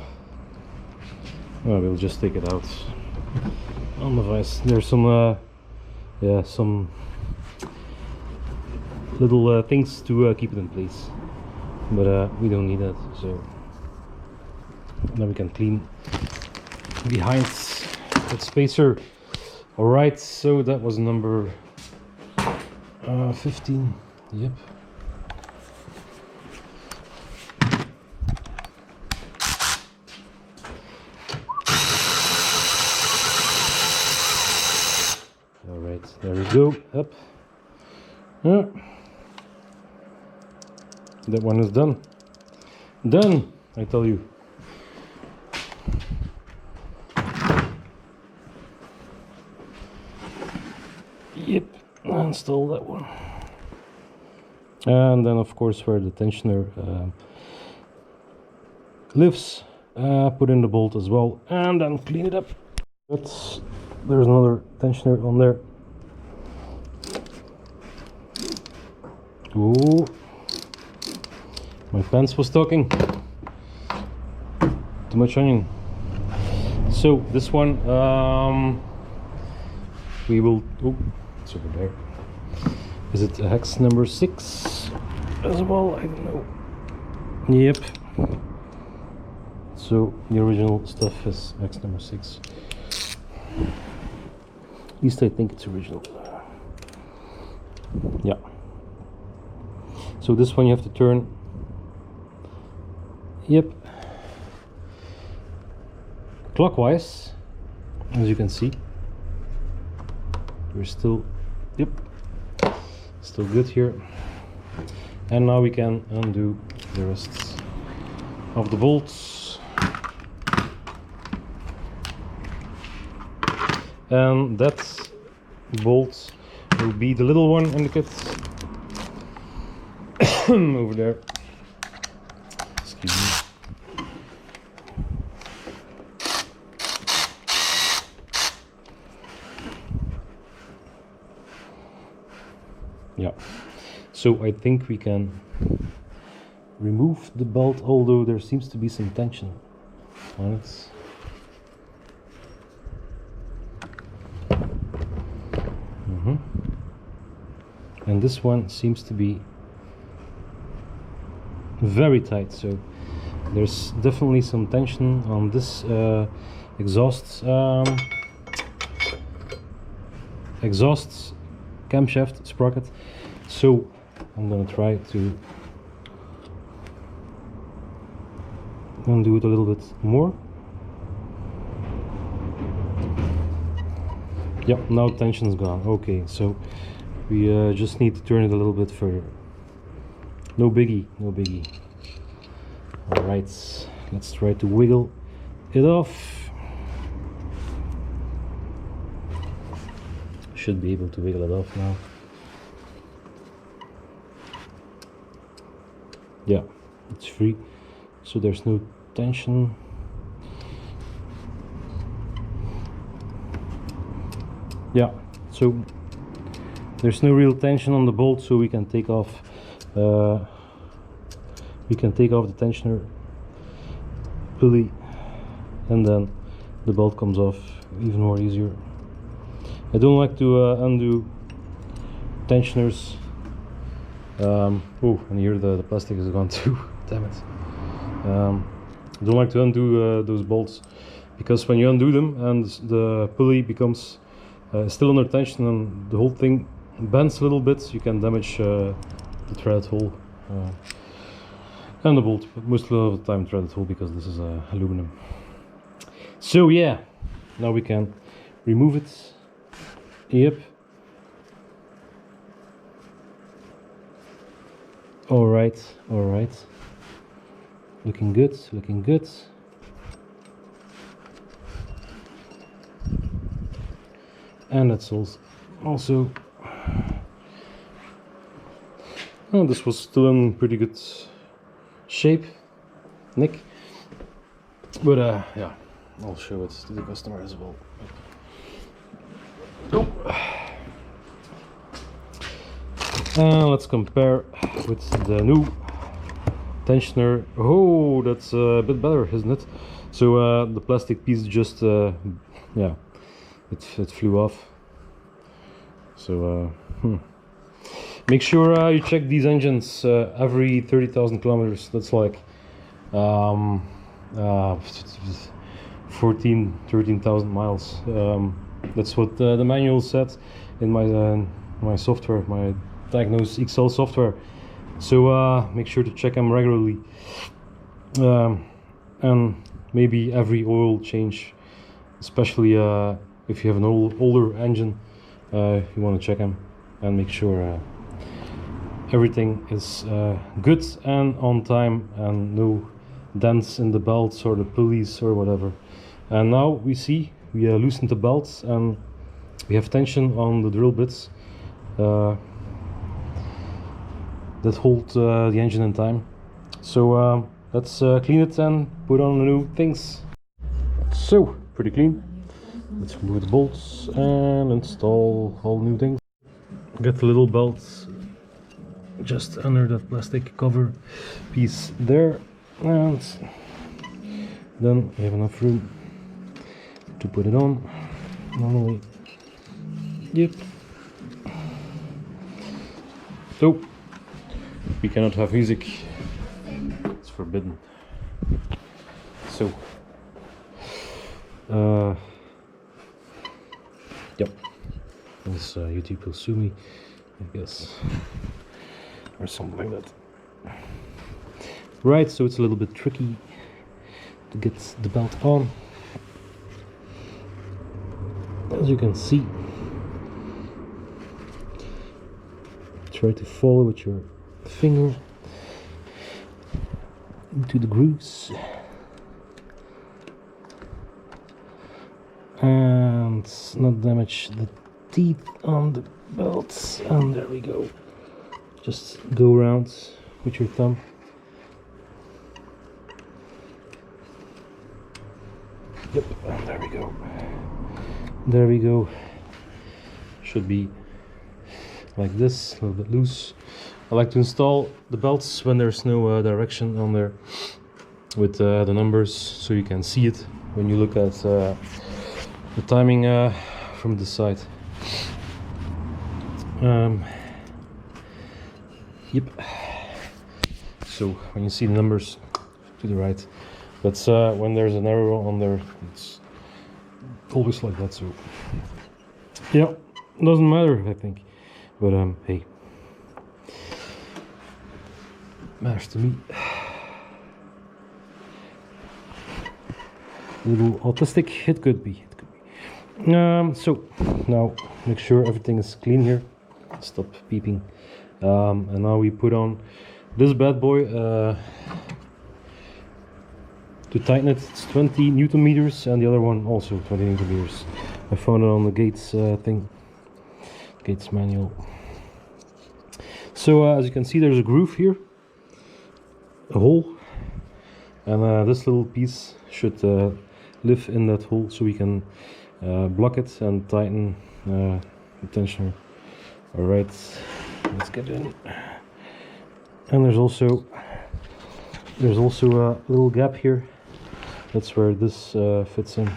well, we'll just take it out on the vise. There's some yeah, some little things to keep it in place, but we don't need that. So now we can clean behind that spacer. Alright, so that was number 15. Yep. go. Up. Yeah. That one is done. Done, I tell you. Yep, install that one. And then of course where the tensioner lives, put in the bolt as well, and then clean it up. There's another tensioner on there. Oh, my pants was talking. Too much onion. So this one, we will. Oh, it's over there. Is it a hex number 6 as well? I don't know. Yep. So the original stuff is hex number 6. At least I think it's original. Yeah. So this one you have to turn. Yep. Clockwise, as you can see. We're still, yep, still good here. And now we can undo the rest of the bolts. And that bolt will be the little one in the kit. Over there. Excuse me. Yeah, so I think we can remove the belt, although there seems to be some tension on it. And this one seems to be very tight, so there's definitely some tension on this exhaust camshaft sprocket. So I'm gonna try to undo it a little bit more. Yep, now tension's gone. Okay, so we just need to turn it a little bit further. No biggie, no biggie. All right, let's try to wiggle it off. Should be able to wiggle it off now. Yeah, it's free, so there's no tension. Yeah, so there's no real tension on the bolt, so we can take off the tensioner pulley, and then the bolt comes off even more easier. I don't like to undo tensioners. Oh, and here the plastic is gone too. Damn it. I don't like to undo those bolts, because when you undo them and the pulley becomes still under tension and the whole thing bends a little bit, you can damage the threaded hole and the bolt, but most of the time threaded hole, because this is aluminum. So yeah, now we can remove it. Yep. All right, all right. Looking good, looking good. And that's also. Oh, this was still in pretty good shape, Nick. But yeah, I'll show it to the customer as well. Oh. Let's compare with the new tensioner. Oh, that's a bit better, isn't it? So the plastic piece just, yeah, it flew off. So make sure you check these engines every 30,000 kilometers. That's like 13,000 miles. That's what the manual said in my software, my Diagnose XL software. So make sure to check them regularly, and maybe every oil change, especially if you have an older engine, you want to check them and make sure everything is good and on time and no dents in the belts or the pulleys or whatever. And now we see we loosened the belts and we have tension on the drill bits that hold the engine in time. So let's clean it and put on the new things. So pretty clean. Let's remove the bolts and install all new things. Get the little belts just under that plastic cover piece there, and then we have enough room to put it on normally. Yep. So we cannot have music, it's forbidden. So yep, this YouTube will sue me, I guess, or something like that. Right, so it's a little bit tricky to get the belt on. As you can see, try to follow with your finger into the grooves and not damage the teeth on the belts. And there we go. Just go around with your thumb. Yep, and there we go. There we go. Should be like this, a little bit loose. I like to install the belts when there's no direction on there with the numbers, so you can see it when you look at the timing from the side. Yep. So when you see the numbers to the right, but when there's an arrow on there, it's always like that. So yeah, doesn't matter, I think. But hey, matters to me. A little autistic, it could be. So now make sure everything is clean here. Stop beeping. And now we put on this bad boy to tighten it. It's 20 Newton meters, and the other one also 20 Newton meters. I found it on the Gates thing. Gates manual. So as you can see, there's a groove here, a hole, and this little piece should live in that hole, so we can block it and tighten the tensioner. All right, let's get in. And there's also a little gap here. That's where this fits in,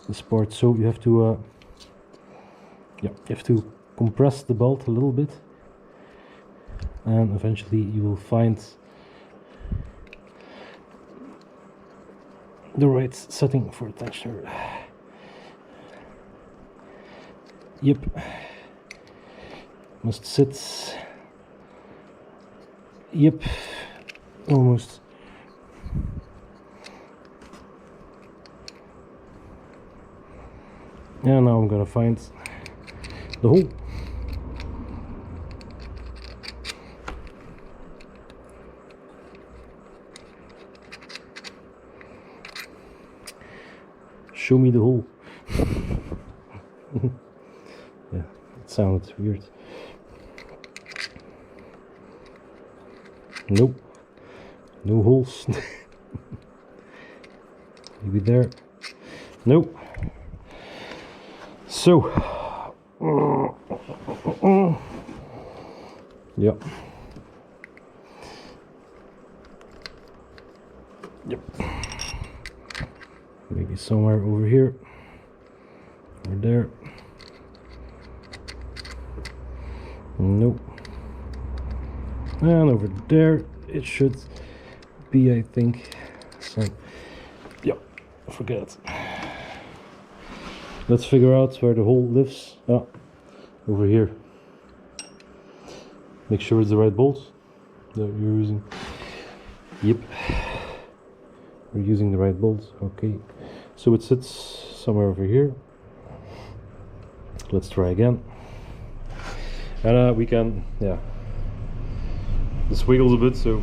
this part. So you have to compress the belt a little bit, and eventually you will find the right setting for the tensioner. Yep, must sit. Yep, almost. And now I'm gonna find the hole. Show me the hole. Yeah, it sounded weird. Nope, no holes. Maybe there. Nope. So yep. Maybe somewhere over here or there. Nope. And over there it should be, I think. So yep, forget. Let's figure out where the hole lives. Ah, over here. Make sure it's the right bolt that you're using. Yep, we're using the right bolt. Okay, so it sits somewhere over here. Let's try again. And we can, yeah, this wiggles a bit, so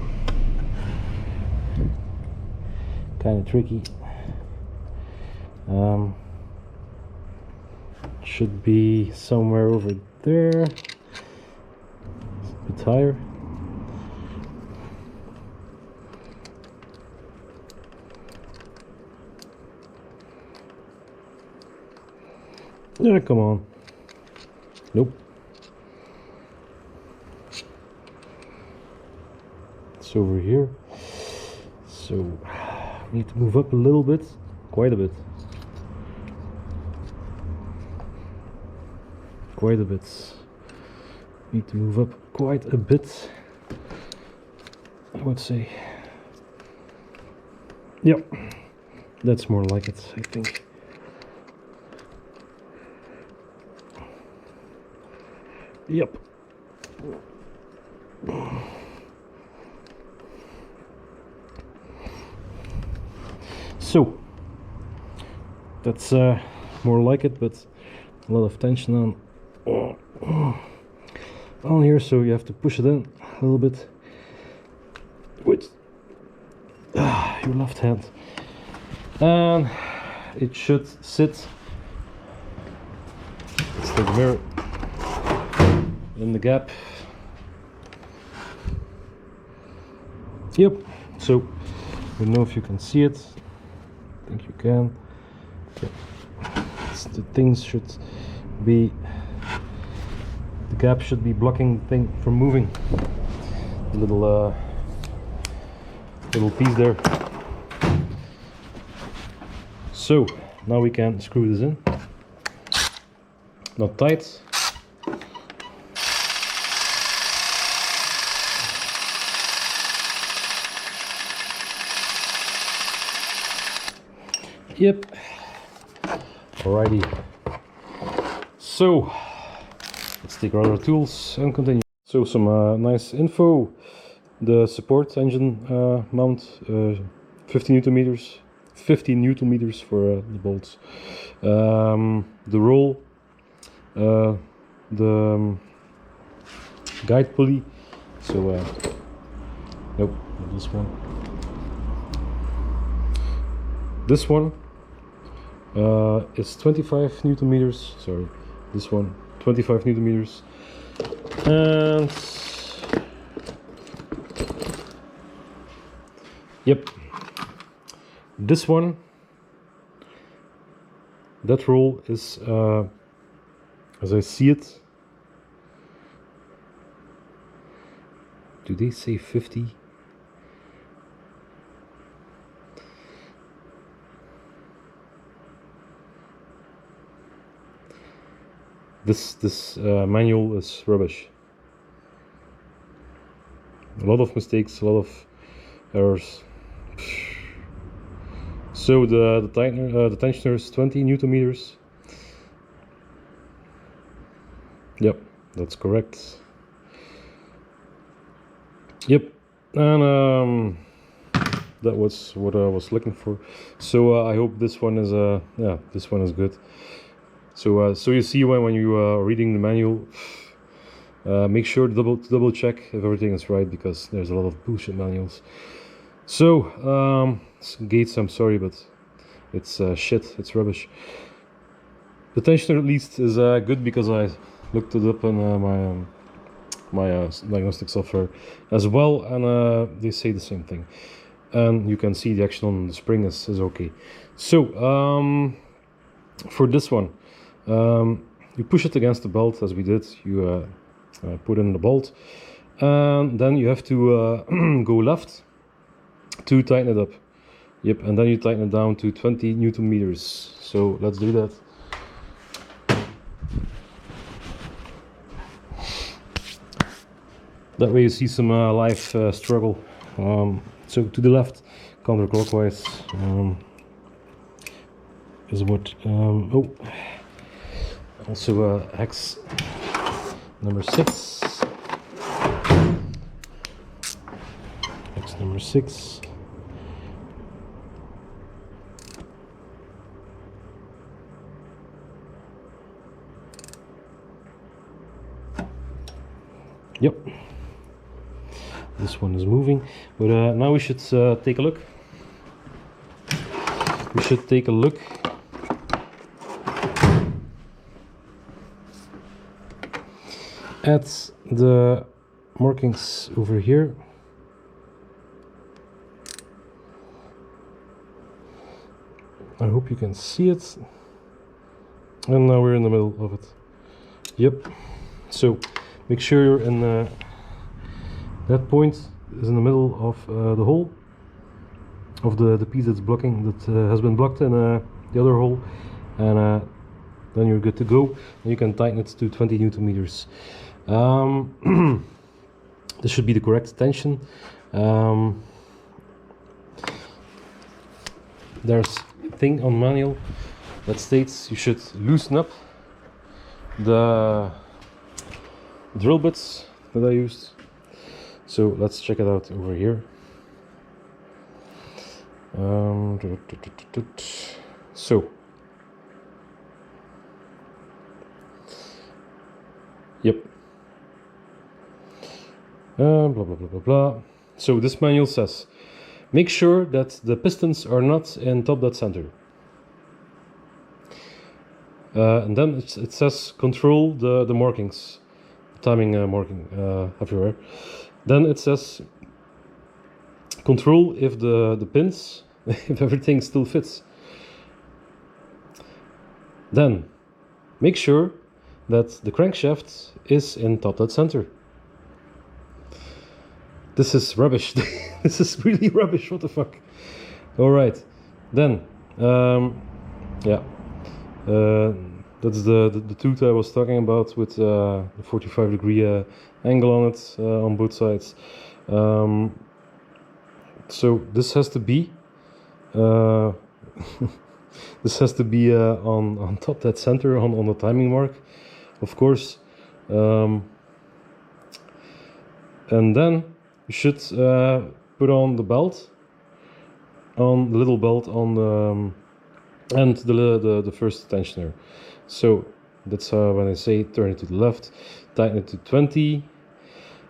kind of tricky. Should be somewhere over there. It's a bit higher. Yeah, come on. Nope. It's over here. So we need to move up a little bit, quite a bit. Quite a bit. Need to move up quite a bit, I would say. Yep, that's more like it, I think. Yep. So that's more like it, but a lot of tension on here, so you have to push it in a little bit with your left hand, and it should sit. Let's take the mirror in the gap. Yep, so I don't know if you can see it. I think you can. Yep. The things should be, the gap should be blocking the thing from moving. The little piece there. So now we can screw this in. Not tight. Yep. Alrighty. So let's take our other tools and continue. So some nice info. The support engine mount, 50 newton meters, 50 newton meters for the bolts. The roll, the guide pulley. So nope, not this one. This one is 25 newton meters. Sorry, this one 25 newton meters, and yep, this one, that roll is as I see it. Do they say 50? This manual is rubbish. A lot of mistakes, a lot of errors. So the tensioner is 20 newton meters. Yep, that's correct. Yep, and that was what I was looking for. So I hope this one is yeah, this one is good. So so you see when you are reading the manual, make sure to double check if everything is right, because there's a lot of bullshit manuals. So gates, I'm sorry, but it's shit, it's rubbish. The tensioner at least is good, because I looked it up on my diagnostic software as well, and they say the same thing. And you can see the action on the spring is okay. So for this one, you push it against the belt as we did. You put in the bolt, and then you have to go left to tighten it up. Yep, and then you tighten it down to 20 newton meters. So let's do that. That way you see some live struggle. So to the left, counterclockwise, is what. Oh, also hex number 6. Hex number 6. Yep, this one is moving, but now we should take a look. We should take a look at the markings over here. I hope you can see it. And now we're in the middle of it. Yep. So make sure you're in that point is in the middle of the hole of the piece that's blocking, that has been blocked in the other hole, and then you're good to go. And you can tighten it to 20 Newton meters. This should be the correct tension. There's a thing on manual that states you should loosen up the drill bits that I used. So let's check it out over here. So yep, blah blah blah blah blah. So this manual says, make sure that the pistons are not in top dead center. And then it says control the markings, timing marking everywhere. Then it says control if the pins, if everything still fits. Then make sure that the crankshaft is in top dead center. This is rubbish. This is really rubbish. What the fuck? All right, then yeah. That's the tooth I was talking about with the 45-degree angle on it on both sides. So this has to be this has to be on top dead center on the timing mark, of course. And then you should put on the belt, on the little belt on the and the first tensioner. So that's when I say turn it to the left, tighten it to 20,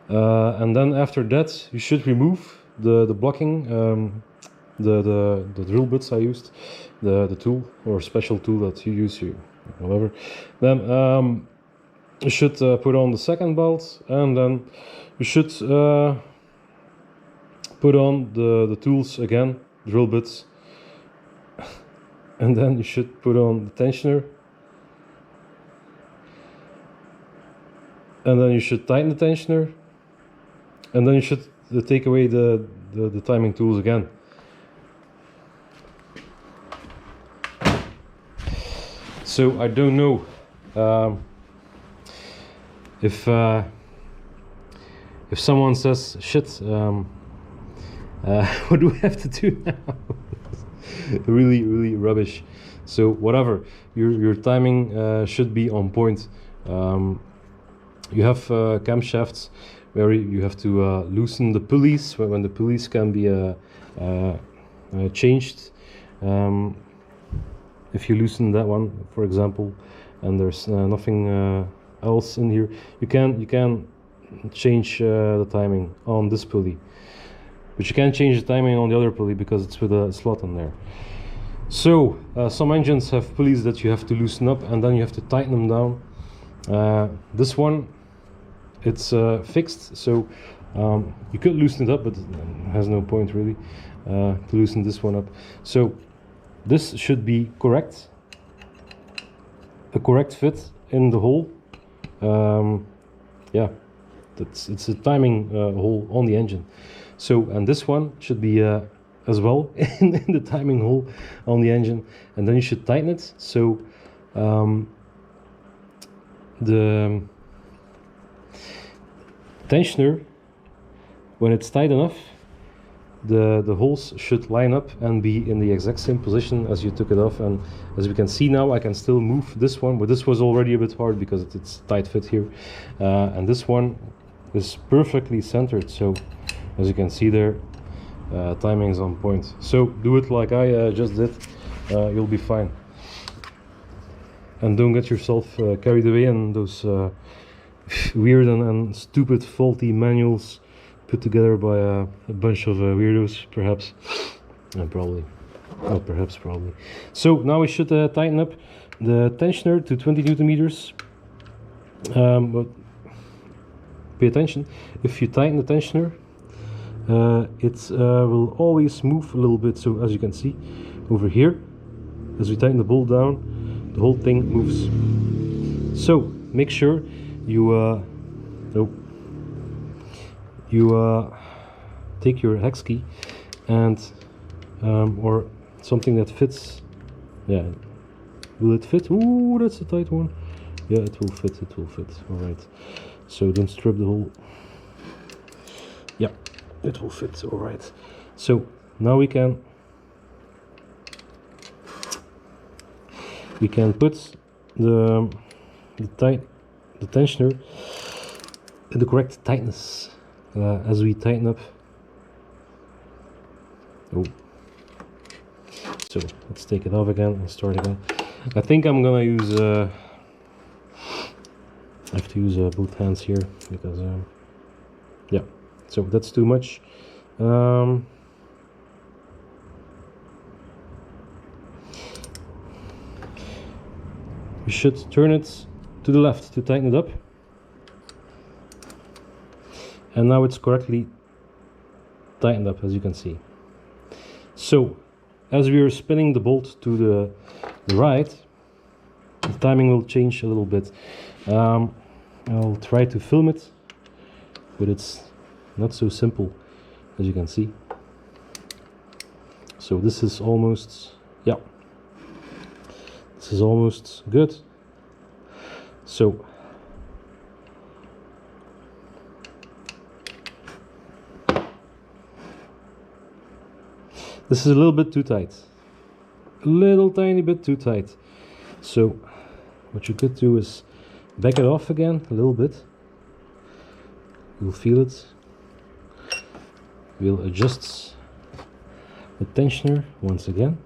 and then after that you should remove the blocking, the drill bits I used, the tool or special tool that you use, whatever. Then you should put on the second belt, and then you should put on the tools again, drill bits. And then you should put on the tensioner, and then you should tighten the tensioner, and then you should take away the timing tools again. So I don't know if someone says shit, what do we have to do now? really rubbish. So whatever, your timing should be on point. You have camshafts where you have to loosen the pulleys when the pulleys can be changed. If you loosen that one, for example, and there's nothing else in here, you can change the timing on this pulley. But you can't change the timing on the other pulley because it's with a slot in there. So some engines have pulleys that you have to loosen up, and then you have to tighten them down. This one, it's fixed, so you could loosen it up, but it has no point really to loosen this one up. So this should be correct, a correct fit in the hole. Yeah, it's a timing hole on the engine. So, and this one should be as well in the timing hole on the engine, and then you should tighten it. So the tensioner, when it's tight enough, the holes should line up and be in the exact same position as you took it off. And as we can see now, I can still move this one, but this was already a bit hard because it's tight fit here, and this one is perfectly centered. So as you can see there, timing is on point. So do it like I just did, you'll be fine. And don't get yourself carried away in those weird and stupid faulty manuals put together by a bunch of weirdos, perhaps. Probably. Oh, perhaps, probably. So now we should tighten up the tensioner to 20 Newton meters. But pay attention, if you tighten the tensioner, it will always move a little bit. So as you can see over here, as we tighten the bolt down, the whole thing moves. So make sure you take your hex key and or something that fits. Yeah, will it fit? Ooh, that's a tight one. Yeah, it will fit, it will fit. All right, so don't strip the hole. Yeah, it will fit. All right, so now we can put the tensioner in the correct tightness as we tighten up. Oh, so let's take it off again and start again. I think I'm gonna use I have to use both hands here because yeah, so that's too much. We should turn it to the left to tighten it up, and now it's correctly tightened up, as you can see. So as we are spinning the bolt to the right, the timing will change a little bit. I'll try to film it, but it's not so simple, as you can see. So this is almost, yeah, this is almost good. So this is a little bit too tight, a little tiny bit too tight. So what you could do is back it off again a little bit. You'll feel it. We'll adjust the tensioner once again.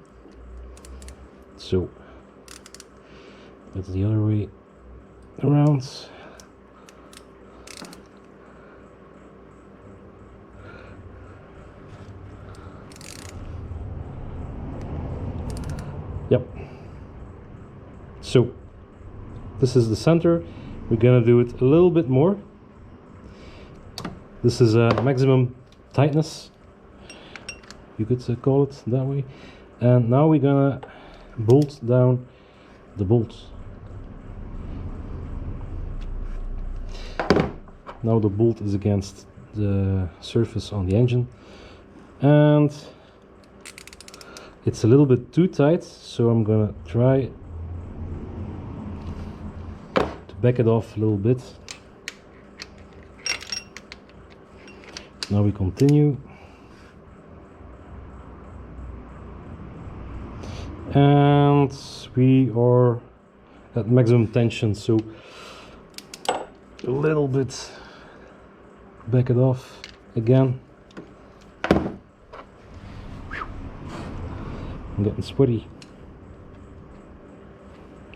So that's the other way around. Yep. So this is the center. We're gonna do it a little bit more. This is a maximum tightness, you could call it that way. And now we're gonna bolt down the bolts. Now the bolt is against the surface on the engine, and it's a little bit too tight, so I'm gonna try to back it off a little bit. Now we continue, and we are at maximum tension, so a little bit back it off again. I'm getting sweaty.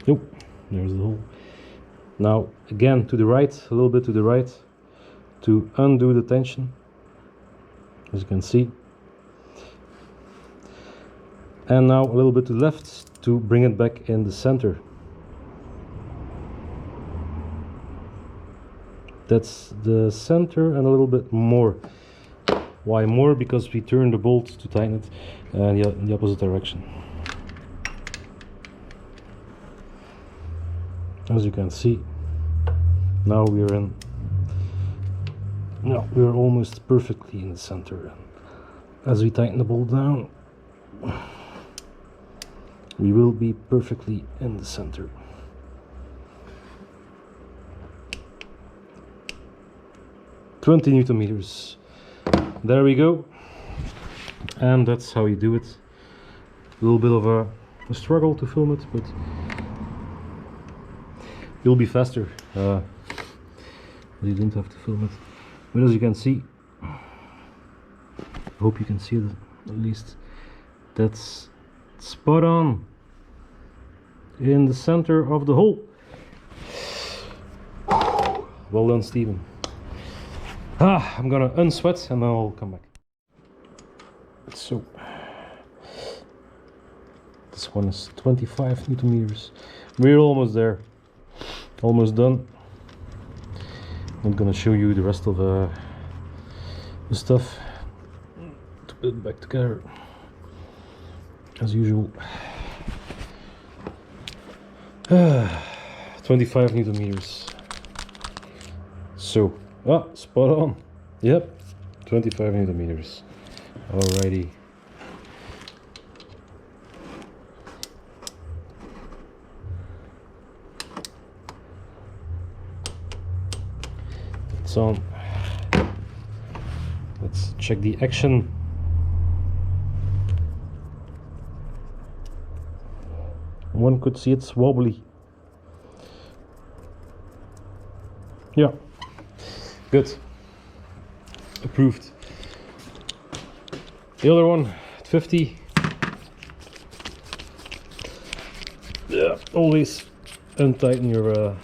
Nope, there's the hole. Now again to the right, a little bit to the right to undo the tension, as you can see. And now a little bit to the left to bring it back in the center. That's the center, and a little bit more. Why more? Because we turn the bolt to tighten it in the opposite direction. As you can see, now we're in. Now we're almost perfectly in the center. As we tighten the bolt down, we will be perfectly in the center. "20 Newton meters. There we go. And that's how you do it. A little bit of a struggle to film it, but you'll be faster. You didn't have to film it. But as you can see, I hope you can see it at least, that's spot on in the center of the hole. Well done, Steven. I'm gonna unsweat and then I'll come back. So this one is 25 Newton meters. We're almost there. Almost done. I'm gonna show you the rest of the stuff to put it back together as usual. 25 Newton meters. So, spot on. Yep, 25 Newton meters. Alrighty. It's on. Let's check the action. One could see it's wobbly. Yeah, good. Approved. The other one at 50. Yeah, always untighten your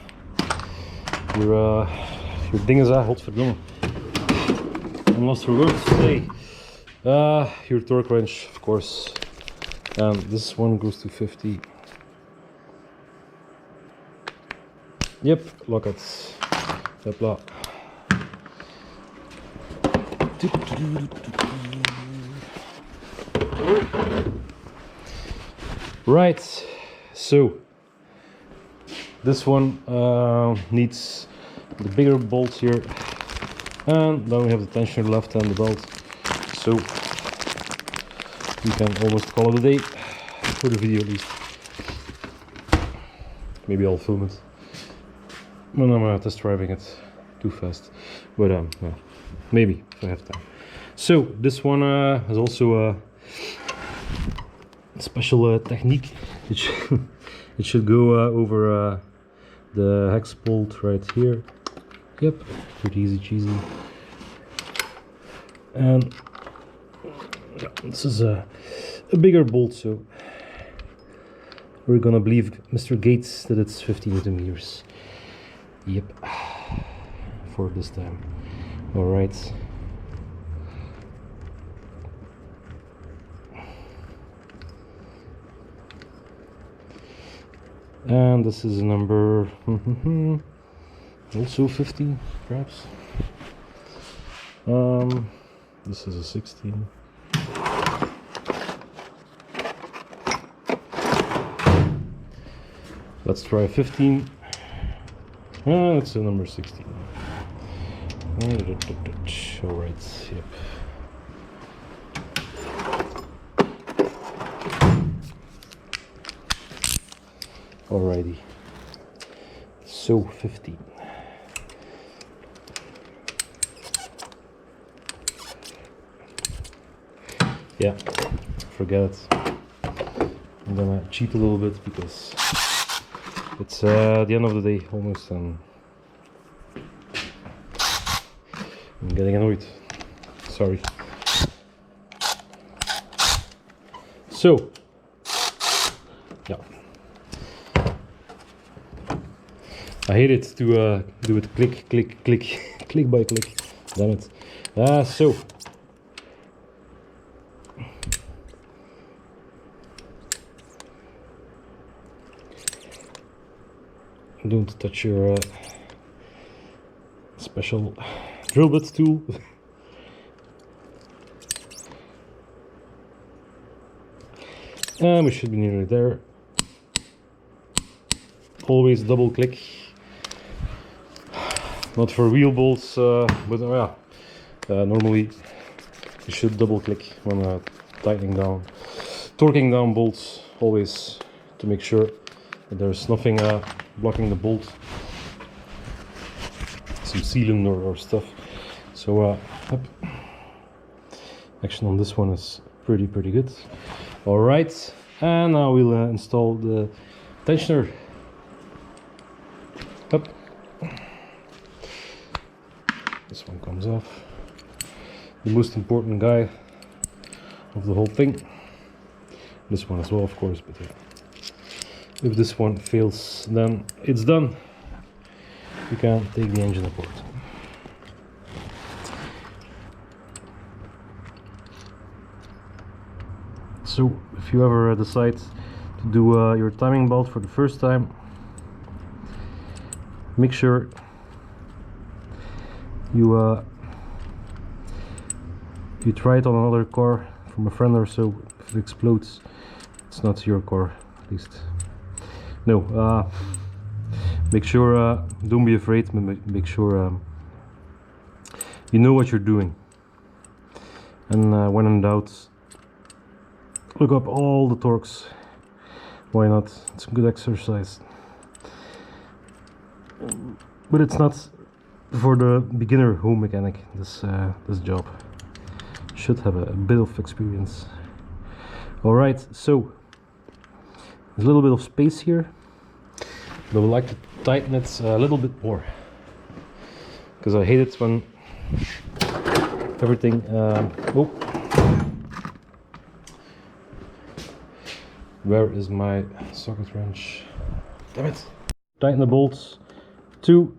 dinges, godverdomme. I'm lost for words today. Your torque wrench, of course. And this one goes to 50. Yep, lock it. Hopla. Right, so this one needs the bigger bolts here, and then we have the tensioner left and the belt, so we can almost call it a day for the video at least. Maybe I'll film it when I'm test driving it too fast, but yeah, maybe if I have time. So this one has also a special technique. It should go over the hex bolt right here. Yep, pretty easy cheesy. And this is a bigger bolt, so we're gonna believe Mr. Gates that it's 50 Newton meters. Yep, for this time. All right. And this is number also 15, perhaps. This is a 16. Let's try 15. It's a number 16. All right. Yep. Alrighty, so 15. Yeah, forget it. I'm gonna cheat a little bit because it's the end of the day almost, and I'm getting annoyed. Sorry. So, yeah. I hate it to do it click, click, click, click by click. Damn it. So. Don't touch your special drill bit tool. And we should be nearly there. Always double click. Not for wheel bolts, but normally you should double click when tightening down, torquing down bolts, always to make sure that there's nothing blocking the bolt, some sealant or stuff. So action on this one is pretty good. All right, and now we'll install the tensioner. Up. This one comes off. The most important guy of the whole thing. This one as well, of course, but if this one fails, then it's done. you can take the engine apart. So if you ever decide to do your timing belt for the first time, make sure you try it on another car from a friend or so. If it explodes, it's not your car, at least. No, make sure, don't be afraid, make sure you know what you're doing. And when in doubt, look up all the torques. Why not? It's a good exercise. But it's not for the beginner home mechanic, this job. Should have a bit of experience. Alright, so there's a little bit of space here, but I would like to tighten it a little bit more, because I hate it when everything oh, where is my socket wrench? Damn it! Tighten the bolts to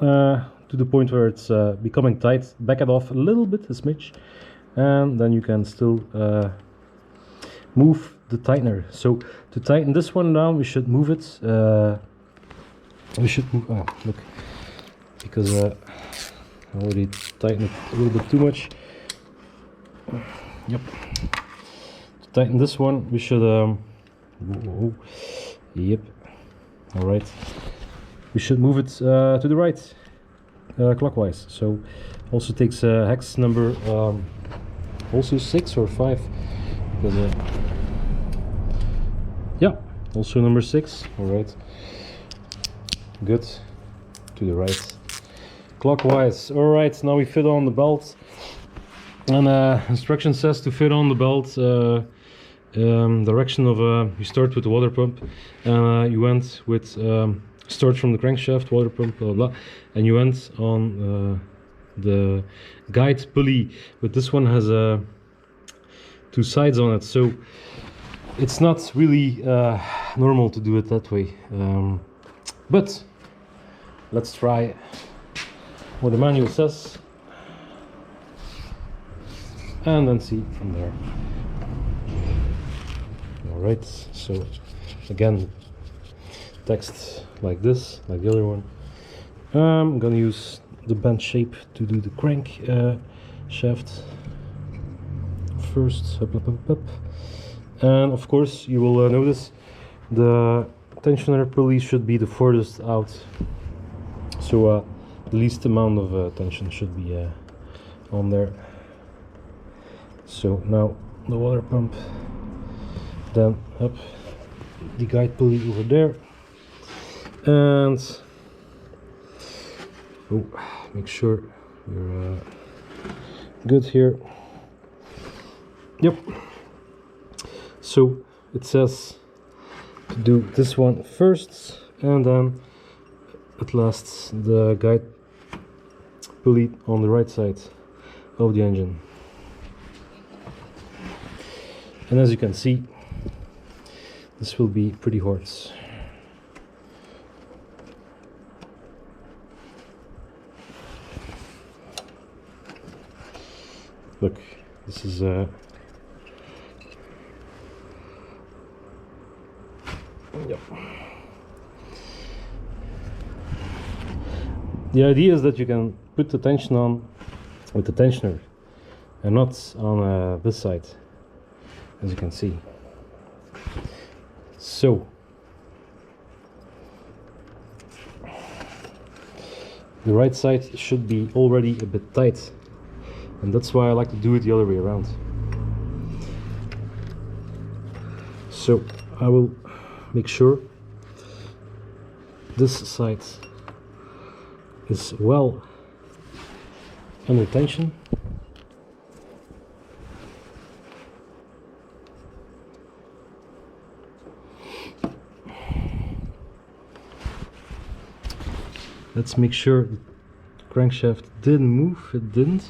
the point where it's becoming tight. Back it off a little bit, a smidge, and then you can still move the tightener. So to tighten this one down, we should move it. We should move. Oh, look, because I already tightened it a little bit too much. Yep. To tighten this one, we should. Yep. All right. We should move it to the right, clockwise. So also takes hex number also 6 or 5, because yeah, also number 6. All right, good, to the right, clockwise. All right, now we fit on the belt, and instruction says to fit on the belt direction of you start with the water pump, and you went with start from the crankshaft, water pump, blah blah, and you went on the guide pulley, but this one has 2 sides on it, so it's not really normal to do it that way, but let's try what the manual says and then see from there. Alright, so again, text like this, like the other one. I'm gonna use the bend shape to do the crank shaft first, up, up, up, up. And of course you will notice the tensioner pulley should be the furthest out, so the least amount of tension should be on there. So now the water pump, then up the guide pulley over there, and oh, make sure you're good here. Yep. So it says to do this one first, and then at last the guide pulley on the right side of the engine. And as you can see, this will be pretty hard. Look, this is yep. The idea is that you can put the tension on with the tensioner and not on this side, as you can see. So the right side should be already a bit tight, and that's why I like to do it the other way around. So I will make sure this side is well under tension. Let's make sure the crankshaft didn't move. It didn't.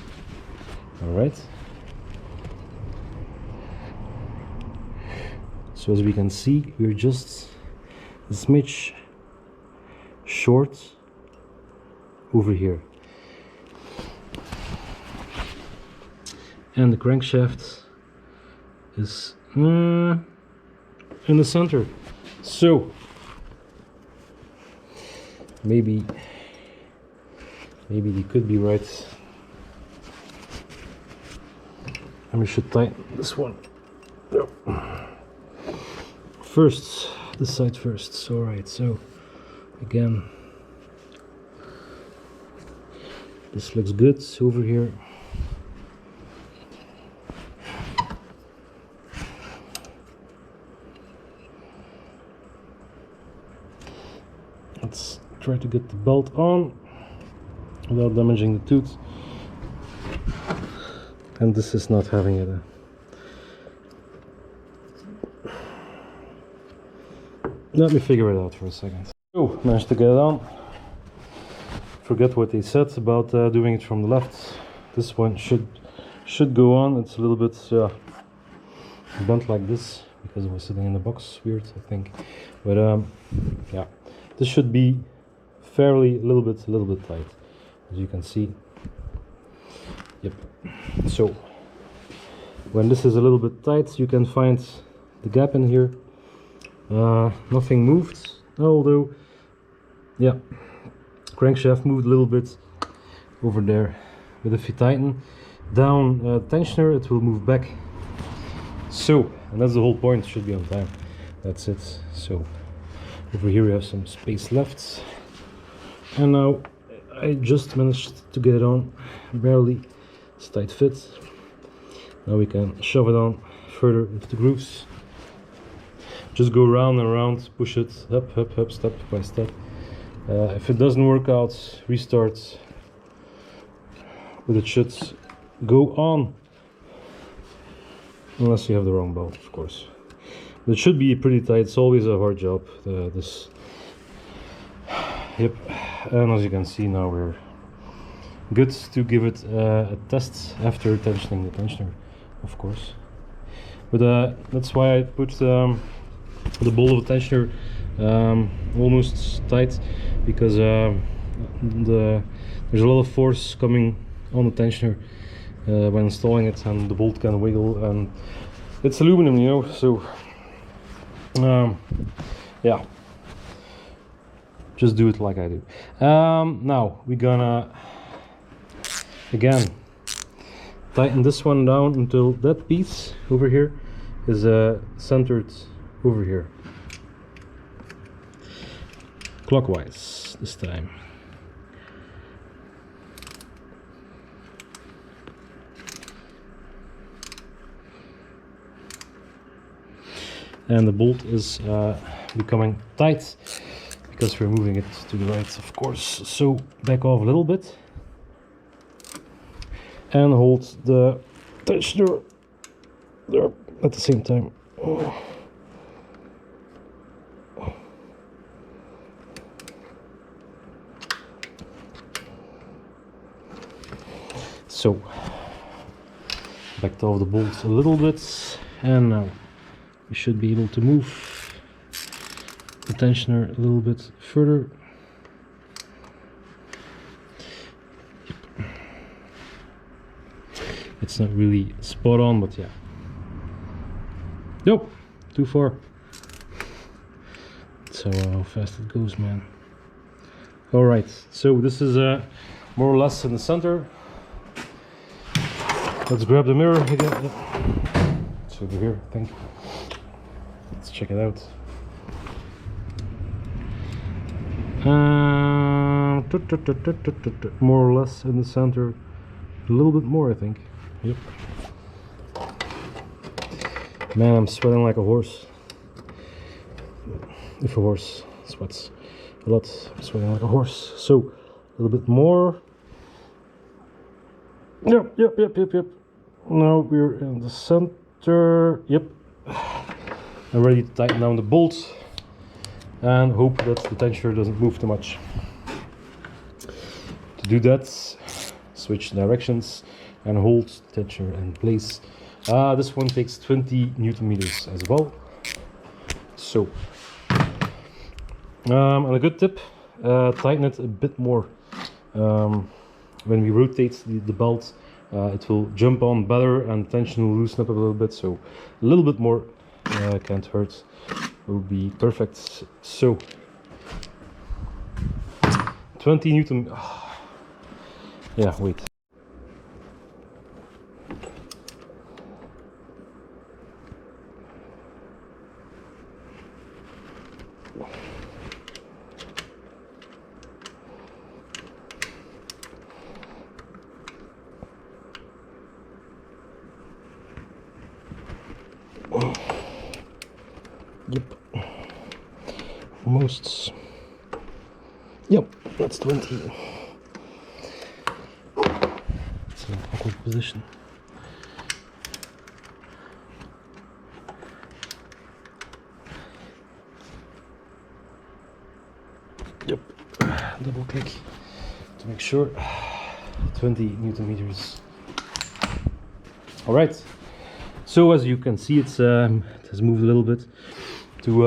All right. So as we can see, we're just a smidge short over here. And the crankshaft is in the center. So maybe they could be right. And we should tighten this one. First, this side first. Alright, so again, this looks good over here. Let's try to get the belt on without damaging the tooth. And this is not having it. Let me figure it out for a second. Oh, managed to get it on. Forget what they said about doing it from the left. This one should go on. It's a little bit bent like this because it was sitting in the box. Weird, I think. But yeah, this should be fairly a little bit tight, as you can see. Yep. So when this is a little bit tight, you can find the gap in here. Nothing moved, although yeah, crankshaft moved a little bit over there. But if you tighten down tensioner, it will move back. So, and that's the whole point, it should be on time. That's it. So over here we have some space left, and now I just managed to get it on, barely. It's tight fit. Now we can shove it on further into the grooves. Just go round and round, push it up, step by step. If it doesn't work out, restart. But it should go on, unless you have the wrong belt, of course. But it should be pretty tight. It's always a hard job. This. Yep. And as you can see, now we're good to give it a test after tensioning the tensioner, of course. But that's why I put the ball of the tensioner almost tight, because there's a lot of force coming on the tensioner when installing it, and the bolt can wiggle, and it's aluminum, you know, so yeah, just do it like I do. Now we're gonna again tighten this one down until that piece over here is centered over here, clockwise this time. And the bolt is becoming tight because we're moving it to the right, of course. So back off a little bit and hold the tensioner there at the same time. So backed off the bolts a little bit, and now we should be able to move the tensioner a little bit further. It's not really spot on, but yeah. Nope, too far. So how fast it goes, man. All right, so this is more or less in the center. Let's grab the mirror again. It's over here, I think. Let's check it out. More or less in the center. A little bit more, I think. Yep. Man, I'm sweating like a horse. If a horse sweats a lot, I'm sweating like a horse. So, a little bit more. Yep. Now we're in the center. Yep. I'm ready to tighten down the bolts and hope that the tensioner doesn't move too much. To do that, switch directions and hold the tensioner in place. This one takes 20 Newton meters as well. So, and a good tip, tighten it a bit more when we rotate the belt, it will jump on better and tension will loosen up a little bit, so a little bit more can't hurt, will be perfect. So 20 Newton. Yeah, wait. Yep, almost. Yep, that's 20. It's an awkward position. Yep, double click to make sure. 20 Newton meters. All right. So as you can see, it has moved a little bit to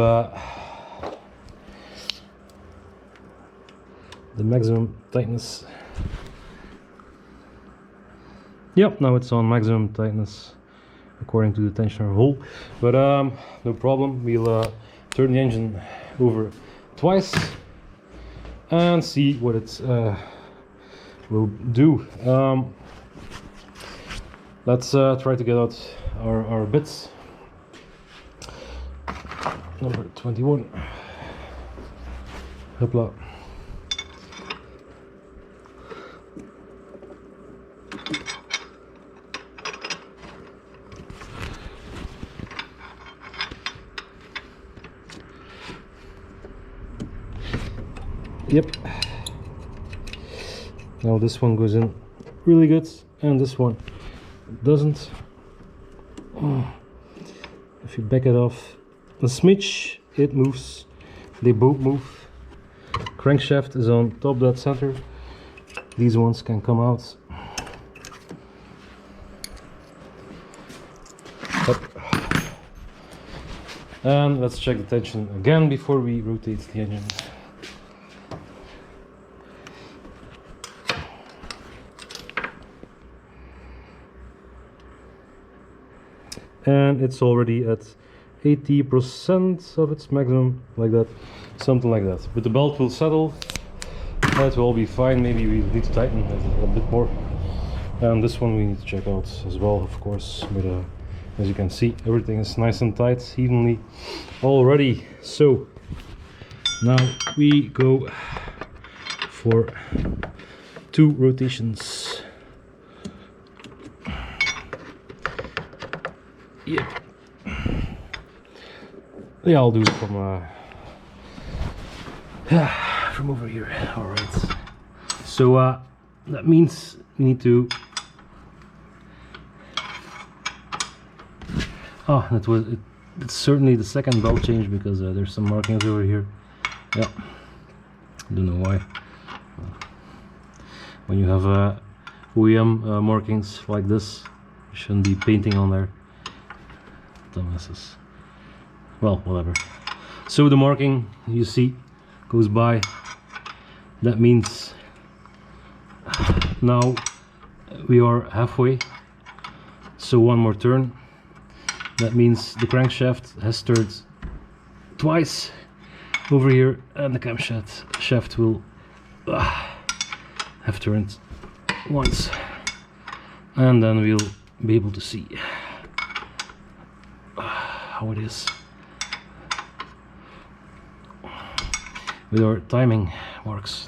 the maximum tightness. Yep, now it's on maximum tightness according to the tensioner hole. But no problem. We'll turn the engine over twice and see what it will do. Let's try to get out our bits. Number 21. Hopla. Yep. Now this one goes in really good and this one doesn't. If you back it off a smidge, it moves. They both move. Crankshaft is on top dead center. These ones can come out. Up. And let's check the tension again before we rotate the engine. And it's already at 80% of its maximum, like that, something like that. But the belt will settle, that will all be fine. Maybe we need to tighten it a bit more. And this one we need to check out as well, of course. But as you can see, everything is nice and tight, evenly already. So now we go for 2 rotations. Yep. Yeah, I'll do it from over here. All right. So that means we need to. Oh, that was it. It's certainly the second belt change because there's some markings over here. Yeah. I don't know why. When you have OEM markings like this, you shouldn't be painting on there. Dumbasses. Well, whatever. So the marking you see goes by. That means now we are halfway. So one more turn. That means the crankshaft has stirred twice over here, and the camshaft will have turned once, and then we'll be able to see how it is with our timing marks.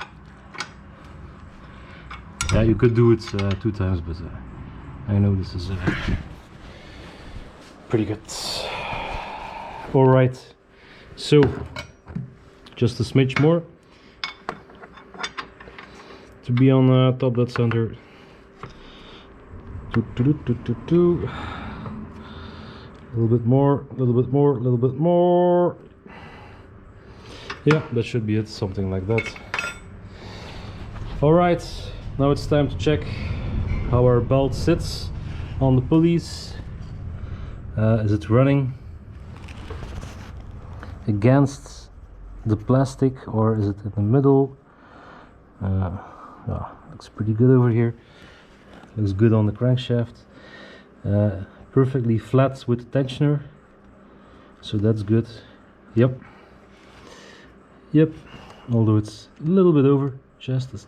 Yeah, you could do it 2 times, but I know this is pretty good. All right, so just a smidge more to be on top dead center. A little bit more, a little bit more, a little bit more. Yeah, that should be it, something like that. All right, now it's time to check how our belt sits on the pulleys. Is it running against the plastic or is it in the middle? Looks pretty good over here. Looks good on the crankshaft. Perfectly flat with the tensioner, so that's good. Yep. Although it's a little bit over, just it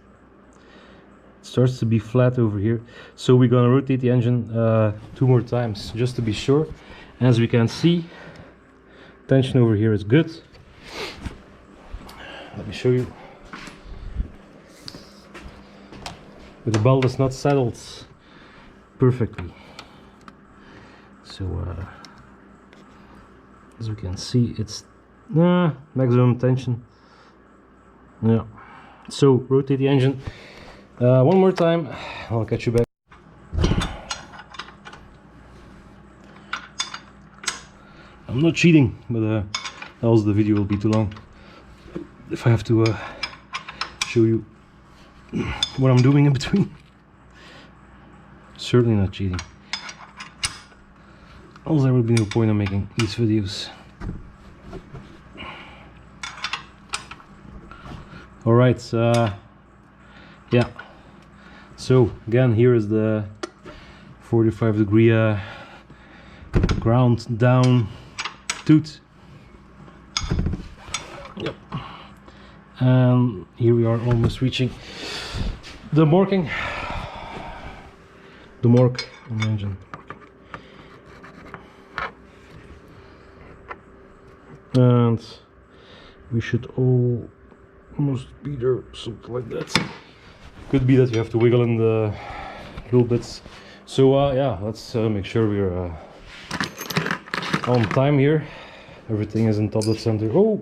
starts to be flat over here. So we're gonna rotate the engine 2 more times just to be sure. As we can see, tension over here is good. Let me show you. But the belt is not saddled perfectly. So as we can see, it's maximum tension. Yeah. So rotate the engine 1 more time. I'll catch you back. I'm not cheating, but else the video will be too long if I have to show you what I'm doing in between. Certainly not cheating. Else there would be no point in making these videos. Alright, yeah. So again, here is the 45-degree ground down tooth. Yep. And here we are almost reaching the marking. The mark on the engine. And we should almost be there, something like that. Could be that you have to wiggle in the little bits. So yeah, let's make sure we're on time here. Everything is in top dead center. Oh,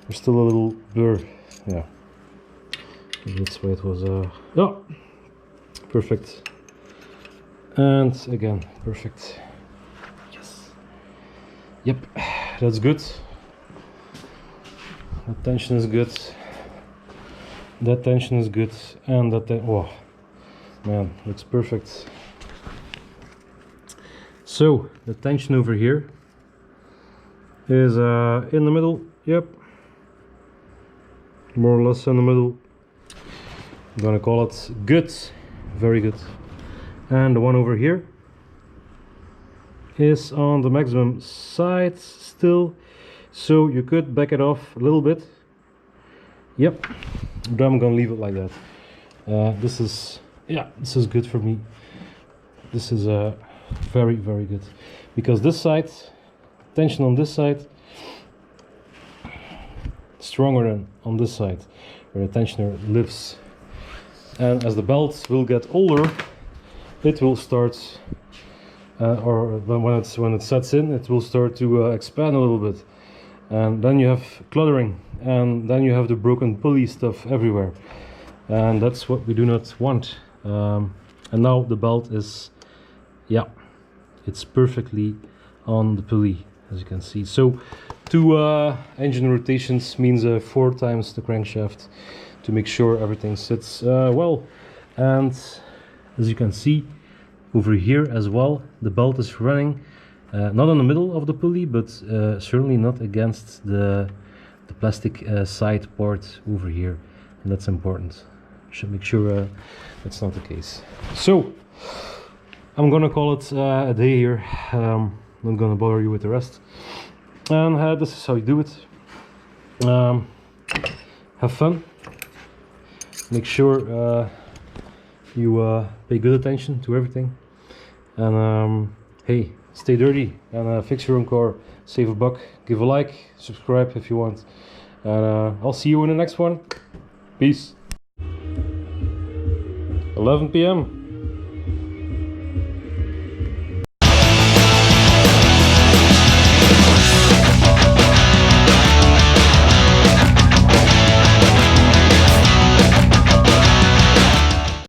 there's still a little blur. Yeah, that's why it was. Yeah, perfect. And again, perfect. Yes. Yep, that's good. That tension is good. That tension is good, and that oh man, looks perfect. So the tension over here is in the middle. Yep, more or less in the middle. I'm gonna call it good, very good. And the one over here is on the maximum side still, so you could back it off a little bit. Yep, but I'm gonna leave it like that. This is good for me. This is very good, because this side, tension on this side, stronger than on this side where the tensioner lives. And as the belt will get older, it will start or when it sets in, it will start to expand a little bit, and then you have cluttering, and then you have the broken pulley stuff everywhere, and that's what we do not want. And now the belt is, yeah, it's perfectly on the pulley, as you can see. So 2 engine rotations means 4 times the crankshaft to make sure everything sits well. And as you can see over here as well, the belt is running not in the middle of the pulley, but certainly not against the plastic side part over here, and that's important. Should make sure that's not the case. So I'm gonna call it a day here. Not gonna bother you with the rest, and this is how you do it. Have fun, make sure you pay good attention to everything, and hey, stay dirty and fix your own car, save a buck, give a like, subscribe if you want, and I'll see you in the next one. Peace. 11 p.m.